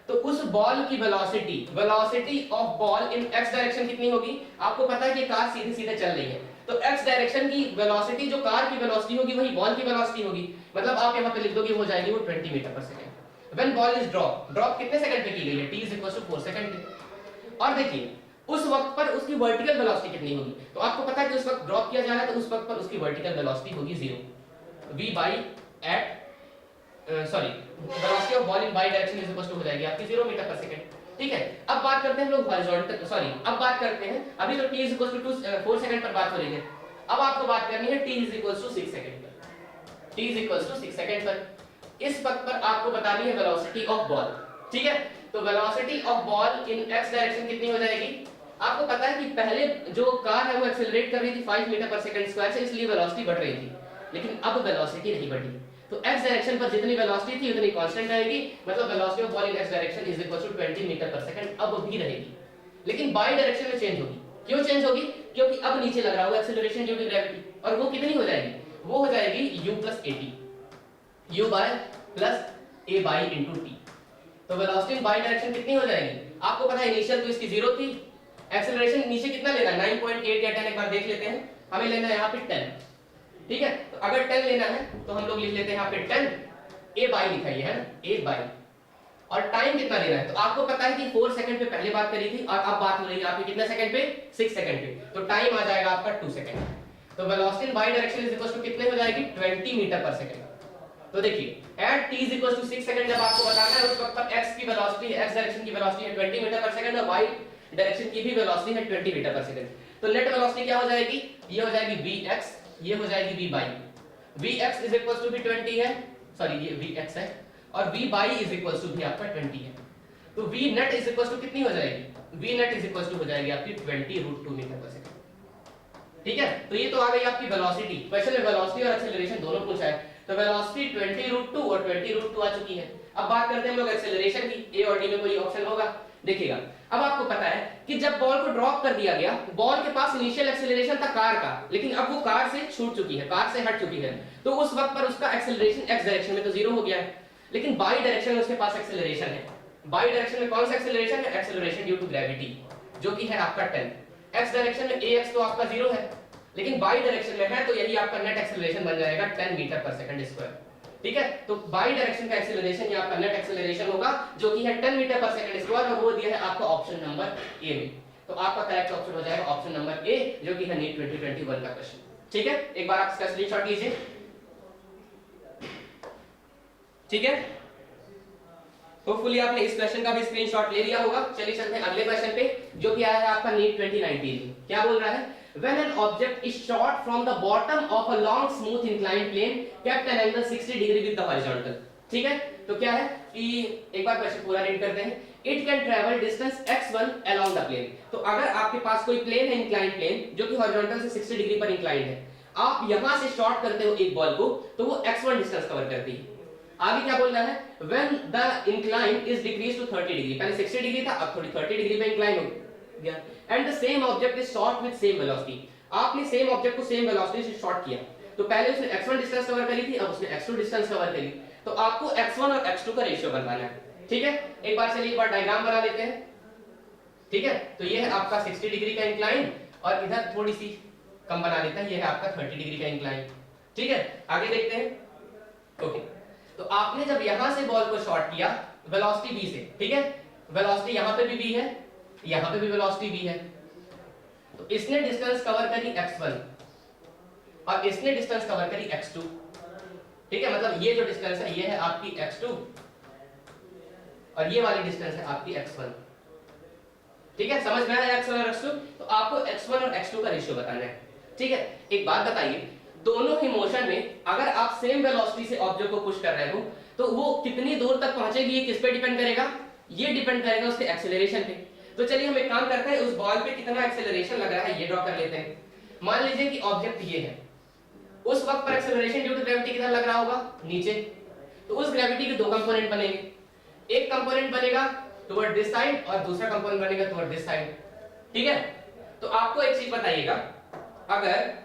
तो उस बॉल की velocity of ball in x direction कितनी होगी, आपको पता है कि कार सीधे सीधे चल रही है, तो x डायरेक्शन की वेलोसिटी जो कार की वेलोसिटी होगी वही बॉल की वेलोसिटी होगी, मतलब आप यहां पे लिख दोगे हो जाएगी वो 20 metre per second. When ball is drop कितने सेकंड पे की गई है, t is equal to 4 second पे। और देखिए उस वक्त पर उसकी वर्टिकल वेलोसिटी कितनी होगी, तो आपको पता है कि उस वक्त ड्रॉप किया जा रहा है तो उस वक्त पर उसकी वर्टिकल वेलोसिटी होगी 0, v by at sorry velocity of ball in y direction is equal to हो जाएगी आपकी 0 मीटर पर सेकंड। ठीक है, अब बात करते हैं हम लोग हॉरिजॉन्टल, सॉरी अब बात करते हैं, अभी तो t is equal to 4 second पर बात हो रही है, अब आपको बात करनी है t is equal to 6 second पर। t is equal to 6 second पर इस वक्त पर आपको बतानी है वेलोसिटी ऑफ बॉल। ठीक है, तो velocity of ball in x direction कितनी हो जाएगी, आपको पता है कि पहले जो कार है वो एक्सेलरेट कर रही थी 5 मीटर पर सेकंड स्क्वायर से, इसलिए वेलोसिटी बढ़ रही थी, लेकिन अब वेलोसिटी नहीं बढ़ी। तो x डायरेक्शन पर जितनी वेलोसिटी थी उतनी कांस्टेंट रहेगी, मतलब velocity of ball in x direction is equal to 20 metre per second अब भी रहेगी, लेकिन y डायरेक्शन में चेंज होगी। क्यों चेंज होगी? क्योंकि अब नीचे लग रहा होगा एक्सेलरेशन ड्यू टू ग्रेविटी, और वो कितनी हो जाएगी? वो हो जाएगी u + at, u by plus a by into t। तो वेलोसिटी इन y डायरेक्शन कितनी हो जाएगी? आपको पता है इनिशियल तो इसकी 0 थी, एक्सेलरेशन नीचे कितना लेना है 9.8 या 10, एक बार देख लेते हैं। हमें लेना है यहाँ पे 10, ठीक है। तो अगर 10 लेना है तो हम लोग लिख लेते हैं यहाँ पे 10 a बाई लिखा है ना, a बाई, और टाइम कितना लेना है? तो आपको पता है कि 4 सेकंड पे पहले बात करी थी, और अब बात हो रही है आपकी कितने सेकंड पे? 6 सेकंड पे, तो टाइम आ जाएगा आपका 2 सेकंड। तो velocity in y direction is equal to कितने हो जाएगी? 20 मीटर पर सेकंड। तो देखिए at t is equal to 6 second जब आपको बताना है, उस वक्त पर x की वेलोसिटी, x डायरेक्शन की वेलोसिटी है 20 मीटर पर सेकंड, और y डायरेक्शन की भी वेलोसिटी है 20 मीटर पर सेकंड। तो नेट वेलोसिटी क्या हो जाएगी? ये हो जाएगी vx, ये हो जाएगी v by, vx is equal to भी 20 है, सॉरी ये vx है, और v by is equal to भी आपका 20 है। तो v net is equal to कितनी हो जाएगी? v net is equal to हो जाएगी आपकी 20√2 मीटर पर सेकंड, ठीक है। तो ये तो आ गई आपकी वेलोसिटी। क्वेश्चन में वेलोसिटी और एक्सेलरेशन दोनों पूछा है, तो वेलोसिटी 20√2 और 20√2 आ चुकी है। अब बात करते हैं हम लोग एक्सेलरेशन की, a और d में कोई ऑप्शन होगा? देखिएगा, अब आपको पता है कि जब बॉल को ड्रॉप कर दिया गया, बॉल के पास इनिशियल एक्सेलरेशन था कार का, लेकिन अब वो कार से छूट चुकी है, कार से हट चुकी है, तो उस वक्त पर उसका एक्सेलरेशन x डायरेक्शन में तो 0 हो गया है, लेकिन y डायरेक्शन में उसके पास एक्सेलरेशन है। y डायरेक्शन में कौन सा एक्सेलरेशन है? एक्सेलरेशन ड्यू टू ग्रेविटी, जो कि है आपका 10। x डायरेक्शन में ax तो आपका 0 है, लेकिन y डायरेक्शन में है, तो यही आपका नेट एक्सेलरेशन बन जाएगा 10 मीटर पर सेकंड स्क्वायर, ठीक है। तो y डायरेक्शन का एक्सेलरेशन ये आपका नेट एक्सेलरेशन होगा, जो कि है 10 मीटर पर सेकंड स्क्वायर, और वो दिया है आपका ऑप्शन नंबर ए में। तो आपका करेक्ट ऑप्शन हो जाएगा ऑप्शन नंबर ए, जो कि है नीट 2021 का क्वेश्चन, ठीक है। एक बार आप इसका स्क्रीनशॉट लीजिए, ठीक है। होपफुली आपने इस क्वेश्चन का भी स्क्रीनशॉट ले लिया होगा। चलिए चलते हैं अगले क्वेश्चन पे, जो कि आया है आपका नीट 2019। क्या बोल रहा है? When an object is shot from the bottom of a long smooth inclined plane kept an angle 60 degree with the horizontal, ठीक है। तो क्या है कि एक बार क्वेश्चन पूरा रीड करते हैं। It can travel distance x1 along the plane। तो अगर आपके पास कोई प्लेन है, इंक्लाइंड प्लेन, जो कि हॉरिजॉन्टल से 60 डिग्री पर इंक्लाइंड है, आप यहां से शॉट करते हो एक बॉल को, तो वो x1 डिस्टेंस कवर करती है। आगे क्या बोल रहा है? When the incline is decreased to 30 degree, पहले 60 डिग्री था, अब थोड़ी 30 डिग्री पे इंक्लाइन हो गया, and the same object is shot with same velocity। आपने सेम ऑब्जेक्ट को सेम वेलोसिटी से शॉट किया, तो पहले उसने x1 डिस्टेंस कवर करी थी, अब उसने x2 डिस्टेंस कवर करी, तो आपको x1 और x2 का रेशियो बनवाना है, ठीक है। एक बार चलिए एक बार डायग्राम बना लेते हैं, ठीक है। तो ये है आपका 60 डिग्री का इंक्लाइन, और इधर थोड़ी सी कम बना लेते हैं, ये है आपका 30 डिग्री का इंक्लाइन, ठीक है। आगे देखते हैं। ओके, तो आपने जब यहां से बॉल को शॉट किया वेलोसिटी v से, ठीक है, वेलोसिटी यहां पे भी v है, यहां पे भी वेलोसिटी v है, तो इसने डिस्टेंस कवर करी x1 और इसने डिस्टेंस कवर करी x2, ठीक है। मतलब ये जो डिस्टेंस है ये है आपकी x2 और ये वाली डिस्टेंस है आपकी x1, ठीक है। समझ में आया x1 और x2? तो आपको x1 और x2 का रेशियो बताना है, ठीक है। एक बात बताइए, दोनों ही मोशन में अगर आप सेम वेलोसिटी से ऑब्जेक्ट को पुश कर रहे हो, तो वो कितनी दूर तक पहुंचेगी ये किस पे डिपेंड करेगा? ये डिपेंड करेगा उसके एक्सेलरेशन पे। तो चलिए हम एक काम करते हैं, उस बॉल पे कितना एक्सेलरेशन लग रहा है ये ड्रॉ कर लेते हैं। मान लीजिए कि ऑब्जेक्ट ये है, उस वक्त पर एक्सेलरेशन ड्यू टू ग्रेविटी कितना लग रहा होगा? नीचे। तो उस ग्रेविटी के दो कंपोनेंट बनेंगे, एक कंपोनेंट बनेगा टुवर्ड दिस साइड और दूसरा कंपोनेंट बनेगा टुवर्ड दिस साइड, ठीक है। तो आपको एक चीज बताइएगा, अगर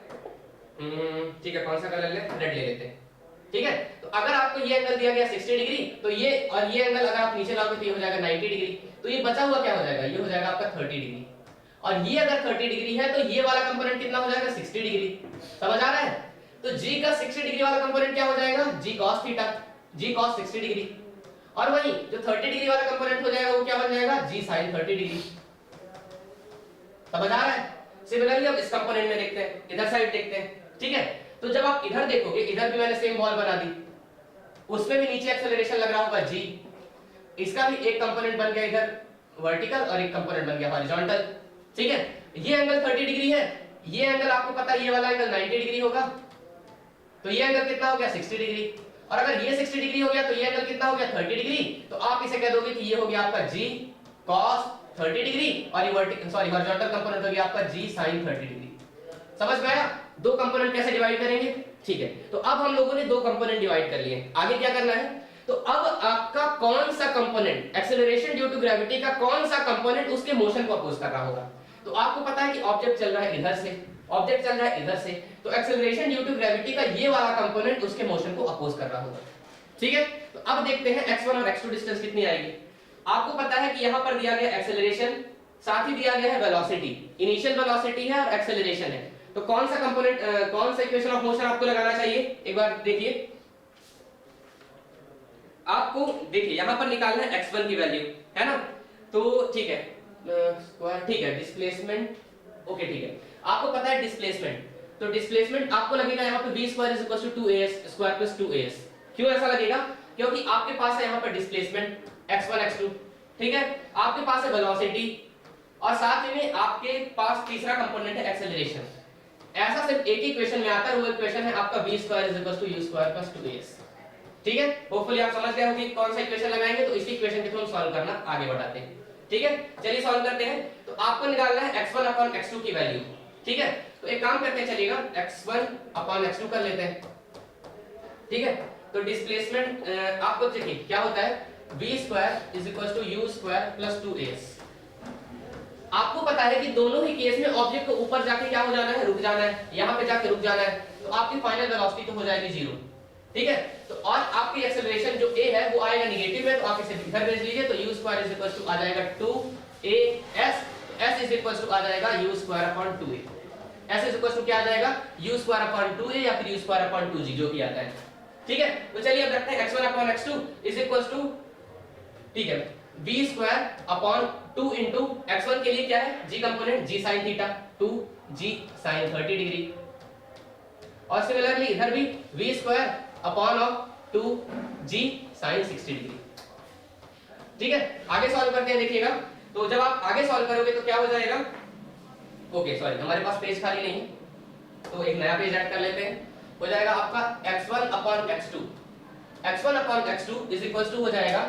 ठीक है कौन सा कलर ले? रेड ले लेते हैं, ठीक है। तो अगर आपको ये एंगल दिया गया 60 डिग्री, तो ये और ये एंगल अगर आप नीचे लाओगे तो ये हो जाएगा 90 डिग्री, तो ये बचा हुआ क्या हो जाएगा? ये हो जाएगा आपका 30 डिग्री, और ये अगर 30 डिग्री है तो ये वाला कंपोनेंट कितना हो जाएगा? 60 डिग्री। समझ आ रहा है? तो g का 60 डिग्री वाला कंपोनेंट क्या हो जाएगा? g cos theta, g cos 60 degree, और वही जो 30 डिग्री वाला कंपोनेंट हो जाएगा वो क्या बन जाएगा? g sin 30 degree. समझ आ रहा है? सिमिलरली अब इस कंपोनेंट में देखते हैं, इधर साइड देखते हैं, ठीक है। तो जब आप इधर देखोगे, इधर भी मैंने सेम बॉल बना दी, उसमें भी नीचे एक्सेलरेशन लग रहा होगा g, इसका भी एक कंपोनेंट बन गया इधर वर्टिकल और एक कंपोनेंट बन गया हॉरिजॉन्टल, ठीक है। ये एंगल 30 डिग्री है, ये एंगल आपको पता है ये वाला एंगल 90 डिग्री होगा, तो ये एंगल कितना हो गया? 60 डिग्री, और अगर ये 60 डिग्री हो गया तो ये एंगल कितना हो गया? 30 डिग्री। तो आप इसे कह दोगे कि ये हो गया आपका g cos 30 डिग्री और ये हॉरिजॉन्टल कंपोनेंट हो गया आपका g sin 30 डिग्री। समझ में आया? दो कंपोनेंट कैसे डिवाइड करेंगे? ठीक है, तो अब हम लोगों ने दो कंपोनेंट डिवाइड कर लिए, आगे क्या करना है? तो अब आपका कौन सा component acceleration due to gravity का कौन सा कंपोनेंट उसके मोशन को अपोज कर रहा होगा? तो आपको पता है कि ऑब्जेक्ट चल रहा है इधर से, ऑब्जेक्ट चल रहा है इधर से, तो एक्सेलरेशन ड्यू टू ग्रेविटी का ये वाला कंपोनेंट उसके मोशन को अपोज कर रहा होगा। ठीक है, तो अब देखते हैं x1 और x2 डिस्टेंस कितनी आएगी। आपको पता है कि यहां पर दिया गया एक्सेलरेशन, साथ ही दिया गया है वेलोसिटी, इनिशियल वेलोसिटी है और एक्सेलरेशन है। तो कौन सा कंपोनेंट, कौन सा इक्वेशन ऑफ मोशन आपको लगाना चाहिए? एक बार देखिए, आपको देखिए यहां पर निकालना है x1 की वैल्यू, है ना? तो ठीक है, स्क्वायर, ठीक है, डिस्प्लेसमेंट, ओके ठीक है, आपको पता है डिस्प्लेसमेंट, तो डिस्प्लेसमेंट आपको लगेगा यहां पे v square is equal to 2as square plus 2as। क्यों ऐसा लगेगा? क्योंकि आपके पास है यहां पर डिस्प्लेसमेंट x1 x2, ठीक है, आपके पास है वेलोसिटी और साथ ही में आपके पास तीसरा कंपोनेंट है एक्सेलरेशन। ऐसा सिर्फ एक ही इक्वेशन में आता है, वो इक्वेशन है आपका v square is equal to u square plus 2as। ठीक है, होपफुली आप समझ गए हो कि कौन सा इक्वेशन लगाएंगे, तो इसी इक्वेशन के थ्रू हम सॉल्व करना आगे बढ़ाते हैं। ठीक है, चलिए सॉल्व करते हैं। तो आपको निकालना है x1 अपॉन x2 की वैल्यू। ठीक है, तो एक काम करते हैं, चलिएगा x1 अपॉन x2 कर लेते हैं। ठीक है, तो डिस्प्लेसमेंट आपको देखिए क्या होता है, v square is equal to u square plus 2as। आपको पता है कि दोनों ही केस में ऑब्जेक्ट को ऊपर जाके क्या हो जाना है, रुक जाना है, यहां पे जाके रुक जाना है, तो आपकी फाइनल वेलोसिटी तो हो जाएगी 0। ठीक है, तो और आपकी एक्सेलरेशन जो a है वो आएगा नेगेटिव में, तो आप इसे इधर भेज लीजिए, तो u square is equal to आ जाएगा 2as, s is equal to आ जाएगा u square upon 2a, s is equal to क्या आ जाएगा, u स्क्वायर अपॉन 2a या फिर u स्क्वायर अपॉन 2g जो भी आता है। ठीक है, तो चलिए अब रखते हैं x1 upon x2 is equal to, ठीक है, v square upon 2 into x1 के लिए क्या है, g component g sin theta 2g sin 30 degree, और सिमिलरली इधर भी v square upon of 2g sin 60 degree. ठीक है, आगे सॉल्व करते हैं, देखिएगा, तो जब आप आगे सॉल्व करोगे तो क्या हो जाएगा, ओके सॉरी हमारे पास पेज खाली नहीं है, तो एक नया पेज ऐड कर लेते हैं। हो जाएगा आपका x1 upon x2, x1 upon x2 is equal to हो जाएगा,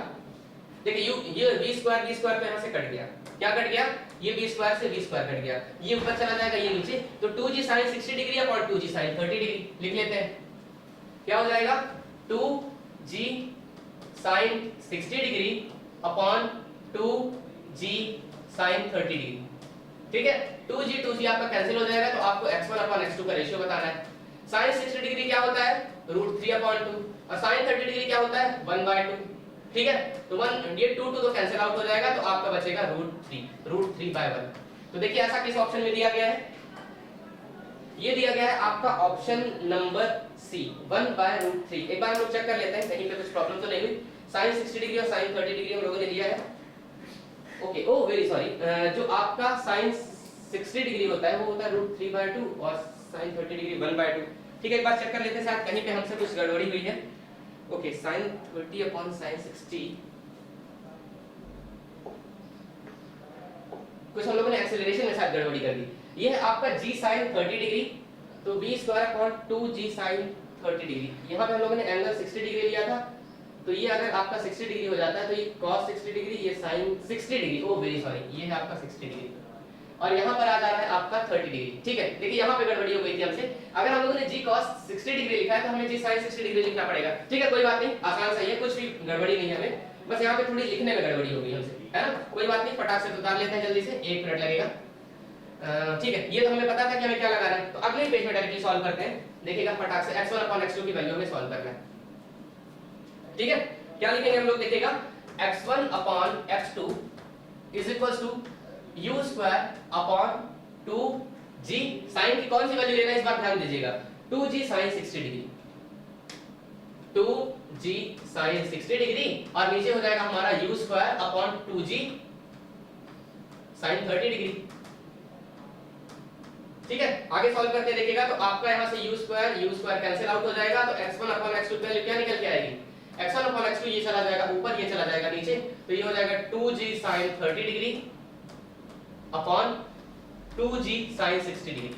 देखिए ये v स्क्वायर तो यहां से कट गया, क्या कट गया, ये v स्क्वायर से v स्क्वायर कट गया, ये ऊपर चला जाएगा, ये नीचे, तो 2g sin 60 degree upon 2g sin 30 degree लिख लेते हैं। क्या हो जाएगा, 2g sin 60 degree upon 2g sin 30 degree. ठीक है, 2g आपका कैंसिल हो जाएगा, तो आपको x1 अपॉन x2 का रेशियो बताना है। sin 60 डिग्री क्या होता है, √3 अपॉन 2, और sin 30 डिग्री क्या होता है, 1/2। ठीक है, तो 1 ये 2 तो कैंसिल आउट हो जाएगा, तो आपका बचेगा √3/1। तो देखिए ऐसा किस ऑप्शन में दिया गया है, ये दिया गया है आपका ऑप्शन नंबर सी, 1/√3। एक बार हम लोग चेक कर लेते हैं कहीं पे कुछ प्रॉब्लम तो नहीं हुई। sin 60 डिग्री और sin 30 डिग्री हम लोगों ने लिया है, ओके, ओह वेरी सॉरी, जो आपका sin 60 डिग्री होता है वो होता है √3/2 और sin 30 डिग्री 1/2। ठीक है, एक बार चेक कर लेते हैं, शायद कहीं पे हमसे कुछ गड़बड़ी हुई है। ओके, sin 30 अपॉन sin 60, कुछ हम लोगों ने एक्सेलरेशन में शायद गड़बड़ी कर दी। ये है आपका g sin 30 डिग्री, तो v square upon 2g sin 30 degree. यहाँ पे हम लोगों ने एंगल 60 डिग्री लिया था, तो ये अगर आपका 60 डिग्री हो जाता है तो ये cos 60 डिग्री, ये sin 60 degree, oh very sorry, ये है आपका 60 डिग्री, और यहाँ पर आ जा रहा है आपका 30 डिग्री। ठीक है, देखिए यहाँ पे गड़बड़ी हो गई थी हमसे, अगर हम लोगों ने g cos 60 डिग्री लिखा है तो हमें g sin 60 डिग्री लिखना पड़ेगा। ठीक है, कोई बात नहीं, आसान सही है, कुछ भी गड़बड़ी नहीं है हमें, बस यहाँ पे थोड़ी लिखने में गड़बड़ी हो गई हमसे, है ना, कोई बात नहीं, फटाक से उतार लेते हैं जल्दी से, 1 मिनट लगेगा। ठीक है, ये तो हमें पता था कि हमें क्या लगाना है, तो अगले पेज में डायरेक्टली सॉल्व करते हैं। देखिएगा फटाक से x1 अपॉन x2 की वैल्यू हमें सॉल्व करना है। ठीक है, क्या लिखेंगे हम लोग, देखिएगा x1 upon x2 is equal to u square upon 2g, sin की कौन सी वैल्यू लेना है इस बार ध्यान दीजिएगा, 2g sin 60 degree, 2g sin 60 degree, और नीचे हो जाएगा हमारा u square upon 2g sin 30 degree. ठीक है, आगे सॉल्व करके देखिएगा, तो आपका यहां से u स्क्वायर कैंसिल आउट हो जाएगा, तो x1 अपॉन x2 पे क्या निकल के आएगी, x1 अपॉन x2 ये चला जाएगा ऊपर, ये चला जाएगा नीचे, तो ये हो जाएगा 2g sin 30 degree upon 2g sin 60 degree.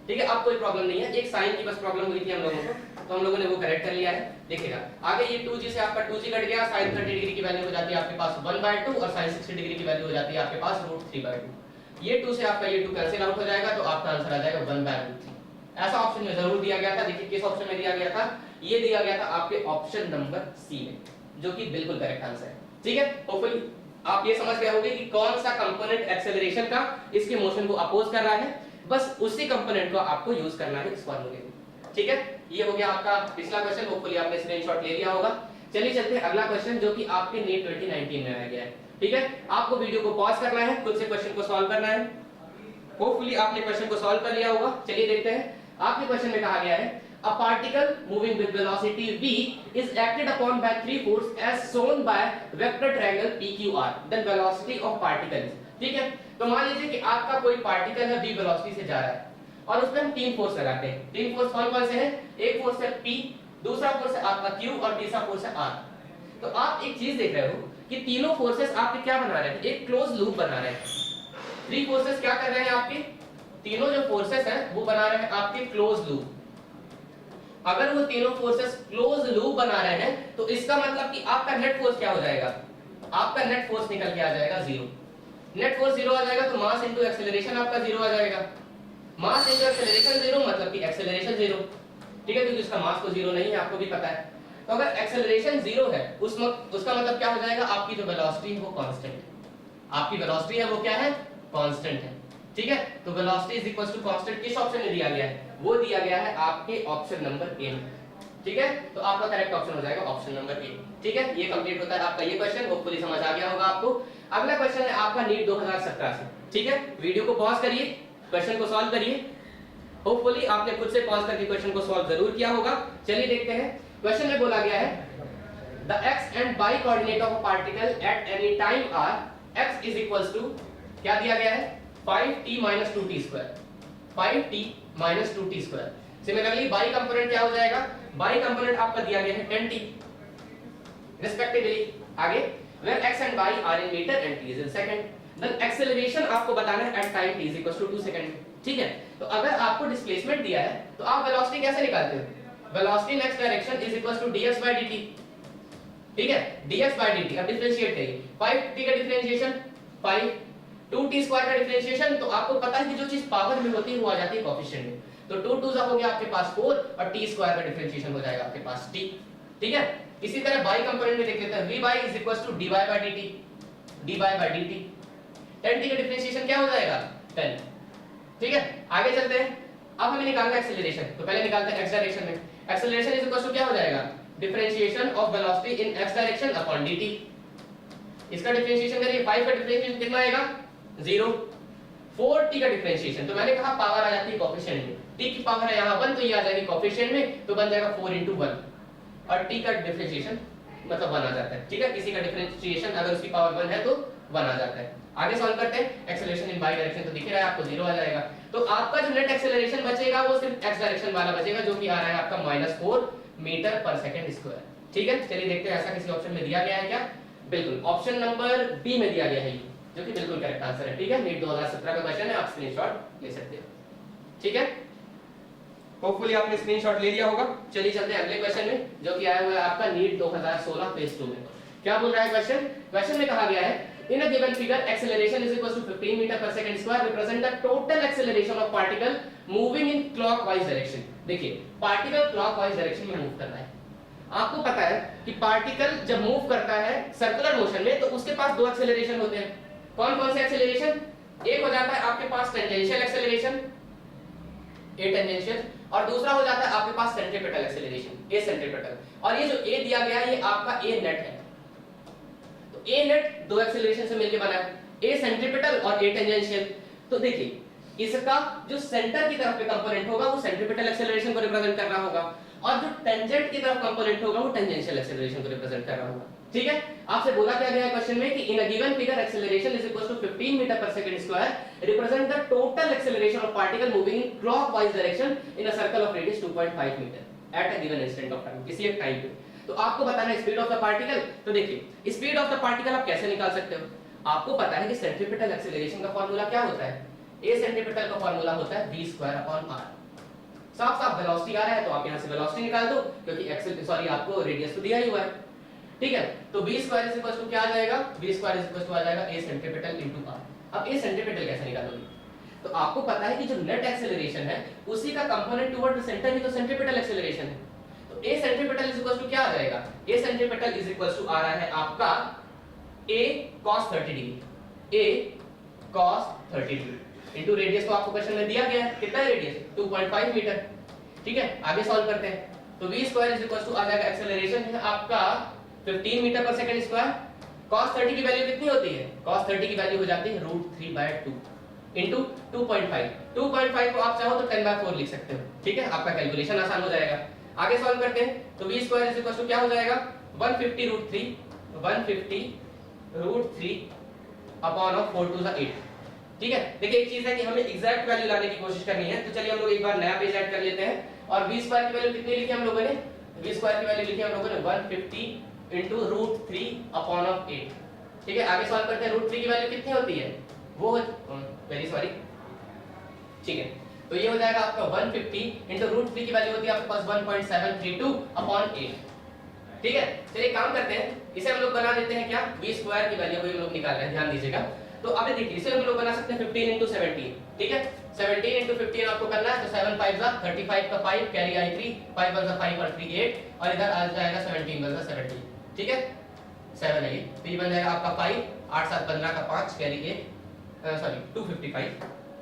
ठीक है, अब कोई प्रॉब्लम नहीं है, एक साइन की बस प्रॉब्लम हुई थी हम लोगों को, तो हम लोगों ने वो करेक्ट कर लिया है। देखिएगा आगे ये 2g से आपका 2g कट गया, sin 30 डिग्री की वैल्यू हो जाती है आपके पास 1/2 और sin 60 डिग्री की वैल्यू हो जाती है आपके पास √3/2। ये 2 से आपका ये 2 कैंसिल आउट हो जाएगा, तो आपका आंसर आ जाएगा 1/√3। ऐसा ऑप्शन में जरूर दिया गया था। देखिए किस ऑप्शन में दिया गया था, ये दिया गया था आपके ऑप्शन नंबर सी में, जो कि बिल्कुल करेक्ट आंसर है। ठीक है, होपफुली आप ये समझ गए होंगे कि कौन सा कंपोनेंट एक्सेलरेशन का इसके मोशन को अपोज कर रहा है, बस उसी कंपोनेंट को आपको यूज करना है इस फॉर्मूले में। ठीक है, ये हो गया आपका पिछला क्वेश्चन, होपफुली आपने स्क्रीनशॉट ले लिया होगा। चलिए चलते हैं अगला क्वेश्चन, जो कि आपके नीट 2019 में आ गया है। ठीक है, आपको वीडियो को पॉज करना है, खुद से क्वेश्चन को सॉल्व करना है। होपफुली आपने क्वेश्चन को सॉल्व कर लिया होगा। चलिए देखते हैं, आपके क्वेश्चन में कहा गया है a particle moving with velocity v is acted upon by three force as shown by vector triangle pqr, then velocity of particle is। ठीक है, तो मान लीजिए कि आपका कोई पार्टिकल है v वेलोसिटी से जा रहा है और उसमें हम तीन फोर्स लगाते हैं। तीन फोर्स कौन कौन से हैं? एक फोर्स है p, दूसरा फोर्स है आपका q और तीसरा फोर्स है r। तो आप एक चीज देख रहे हो कि तीनों फोर्सेस आपके क्या बना रहे हैं? एक क्लोज लूप बना रहे हैं। थ्री फोर्सेस क्या कर रहे हैं आपके? तीनों जो फोर्सेस हैं वो बना रहे हैं आपके क्लोज लूप। अगर वो तीनों फोर्सेस क्लोज लूप बना रहे हैं तो इसका मतलब कि आपका नेट फोर्स क्या हो जाएगा? आपका नेट फोर्स निकल के आ जाएगा जीरो। नेट फोर्स जीरो आ जाएगा तो मास इनटू एक्सेलरेशन आपका जीरो आ जाएगा। मास इनटू एक्सेलरेशन जीरो मतलब कि एक्सेलरेशन जीरो। ठीक है, क्योंकि उसका मास तो जीरो नहीं है, आपको भी पता है। तो अगर एक्सेलरेशन जीरो है उसका मतलब क्या हो जाएगा? आपकी जो वेलोसिटी है वो कांस्टेंट है। आपकी वेलोसिटी है वो क्या है? कांस्टेंट है। ठीक है, तो velocity is equal to constant किस ऑप्शन में दिया गया है? वो दिया गया है आपके ऑप्शन नंबर ए में। ठीक है, तो आपका करेक्ट ऑप्शन हो जाएगा ऑप्शन नंबर ए। ठीक है, ये कंप्लीट होता है आपका ये क्वेश्चन, होपफुली समझ आ गया होगा आपको। अगला क्वेश्चन है आपका नीट 2017 से। ठीक है, वीडियो को पॉज करिए, क्वेश्चन को सॉल्व करिए। होपफुली आपने खुद से पॉज करके क्वेश्चन को सॉल्व जरूर किया होगा। चलिए देखते हैं, क्वेश्चन में बोला गया है the x and y coordinate of a particle at any time are x is equals to, क्या दिया गया है? 5t minus 2t square, 5t minus 2t square। Similarly y component क्या हो जाएगा? y कंपोनेंट आपका दिया गया है 10t रिस्पेक्टिवली। आगे where x and y are in meter and t is in second, then acceleration आपको बताना है at time t is equals to 2 second। ठीक है, तो अगर आपको डिस्प्लेसमेंट दिया है तो आप वेलोसिटी कैसे निकालते हो? Velocity next direction is equals to ds by dt। ठीक है, ds by dt। अब डिफरेंशिएट करिए, 5t का डिफरेंशिएशन 5, 2t स्क्वायर का डिफरेंशिएशन, तो आपको पता है कि जो चीज पावर में होती है वो आ जाती है कोएफिशिएंट में। तो 2 2 हो गया आपके पास 4 और t स्क्वायर का डिफरेंशिएशन हो जाएगा आपके पास t। ठीक है, इसी तरह y कंपोनेंट में देख लेते हैं, vy is equals to dy by dt, dy by dt। 10t का डिफरेंशिएशन क्या हो जाएगा? 10। ठीक है, आगे चलते हैं। अब हमें निकालना है एक्सेलरेशन, तो पहले निकालते हैं x डायरेक्शन में। एक्सेलरेशन इज इक्वल टू क्या हो जाएगा? Differentiation of velocity in x direction upon dt। इसका डिफरेंशिएशन करिए, 5 का डिफरेंशिएशन कितना आएगा? 0। 4t का डिफरेंशिएशन, तो मैंने कहा पावर आ जाती है कोएफिशिएंट में, t की पावर है यहां 1 तो ये आ जाएगी कोएफिशिएंट में, तो बन जाएगा 4 into 1 और t का डिफरेंशिएशन मतलब 1 आ जाता है। ठीक है, किसी का डिफरेंशिएशन अगर उसकी पावर 1 है तो 1 आ जाता है। आगे सॉल्व करते हैं। एक्सेलरेशन इन y डायरेक्शन तो दिख रहा है आपको 0 आ जाएगा, तो आपका जो नेट एक्सेलरेशन बचेगा वो सिर्फ x डायरेक्शन वाला बचेगा, जो कि आ रहा है आपका -4 मीटर पर सेकंड स्क्वायर। ठीक है, चलिए देखते हैं ऐसा किसी ऑप्शन में दिया गया है क्या? बिल्कुल, ऑप्शन नंबर बी में दिया गया है, जो कि बिल्कुल करेक्ट आंसर है। ठीक है, नीट 2017 का क्वेश्चन है, आप स्क्रीनशॉट ले सकते हो। ठीक है, होपफुली आपने स्क्रीनशॉट ले लिया होगा। चलिए चलते हैं अगले क्वेश्चन में, जो कि आया हुआ है आपका नीट 2016 पेज 2 में। क्या बोल रहा है क्वेश्चन? क्वेश्चन में कहा गया है in a given figure acceleration is equals to 15 meter per second square represent the total acceleration of particle moving in clockwise direction। देखिए, पार्टिकल क्लॉकवाइज डायरेक्शन में मूव कर रहा है। आपको पता है कि पार्टिकल जब मूव करता है सर्कुलर मोशन में तो उसके पास दो एक्सेलरेशन होते हैं। कौन कौन से एक्सेलरेशन? एक हो जाता है आपके पास टेंजेंशियल एक्सेलरेशन ए टेंजेंशियल, और दूसरा हो जाता है आपके पास सेंट्रीपिटल एक्सेलरेशन ए सेंट्रीपिटल। और ये जो ए दिया गया है ये आपका ए नेट है। तो ए नेट दो एक्सेलरेशन से मिलकर बना है, ए सेंट्रीपिटल और ए टेंजेंशियल। तो देखिए, इसका जो सेंटर की तरफ पे कंपोनेंट होगा वो सेंट्रीपिटल एक्सेलरेशन को रिप्रेजेंट कर रहा होगा, और जो टेंजेंट की तरफ कंपोनेंट होगा वो टेंजेंशियल एक्सेलरेशन को रिप्रेजेंट कर रहा होगा। ठीक है, आपसे बोला क्या गया है क्वेश्चन में कि in a given figure acceleration is equal to 15 metre per second square represent the total acceleration of particle moving in clockwise direction in a circle of radius 2.5 metre at a given instant of time, किसी एक time पे। तो आपको बताना है speed of the particle. तो देखिए, speed of the particle आप कैसे निकाल सकते हो? आपको पता है कि सेंट्रीपिटल एक्सेलरेशन का फार्मूला क्या होता है? ए सेंटीमीटर का फार्मूला होता है v स्क्वायर अपॉन r। साफ साफ वेलोसिटी आ रहा है तो आप यहां से वेलोसिटी निकाल दो, क्योंकि एक्सेल सॉरी आपको रेडियस तो दिया ही हुआ है। ठीक है, तो v square is equal to क्या आ जाएगा, v square is equal to आ जाएगा a सेंटीमीटर इनटू r। अब a सेंटीमीटर कैसे निकालोगे, तो आपको पता है कि जो नेट एक्सेलरेशन है उसी का कंपोनेंट टुवर्ड द सेंटर ही तो सेंट्रीपिटल एक्सेलरेशन है। तो a centripetal is equal to क्या आ जाएगा, a centripetal is equal to आ रहा है आपका a cos 30 degree, a cos 30 degree into radius. तो आपको क्वेश्चन में दिया गया है कितना है रेडियस, 2.5 मीटर। ठीक है, आगे सॉल्व करते हैं। तो v square is equal to आ जाएगा एक्सेलरेशन है आपका 15 metre per second square. cos 30 की वैल्यू कितनी होती है, cos 30 की वैल्यू हो जाती है √3/2 इनटू 2.5। 2.5 को आप चाहो तो 10/4 लिख सकते हो। ठीक है, आपका कैलकुलेशन आसान हो जाएगा। आगे सॉल्व करते हैं। तो v square is equal to क्या हो जाएगा, 150 √3 अपॉन ऑफ 4 टू द 8। ठीक है, देखिए एक चीज है कि हमें एग्जैक्ट वैल्यू लाने की कोशिश करनी है, तो चलिए हम लोग एक बार नया पेज ऐड कर लेते हैं। और v स्क्वायर की वैल्यू कितनी लिखी हम लोगों ने, v स्क्वायर की वैल्यू लिखी हम लोगों ने 150 इनटू √3 अपॉन ऑफ 8। ठीक है, आगे सॉल्व करते हैं। √3 की वैल्यू कितनी होती है, वो वेरी सॉरी, ठीक है, तो ये हो जाएगा आपका 150 इनटू √3 की वैल्यू होती है आपके पास 1.732 अपॉन 8। ठीक है, चलिए काम करते हैं, इसे हम लोग बना देते हैं क्या, v स्क्वायर की वैल्यू को हम लोग निकाल रहे हैं, ध्यान दीजिएगा। तो अब देखिए इसे हम लोग बना सकते हैं 15 इनटू 17। ठीक है, 17 इनटू 15 आपको करना है, तो 7 5 जा 35 का 5 कैरी आई 3, 5 1 जा 5 और 3 8, और इधर आ जाएगा 17 1 जा 17। ठीक है, 7 है ये, तो ये बन जाएगा आपका 5, 8 7 15 का 5 कैरी 8 सॉरी 255,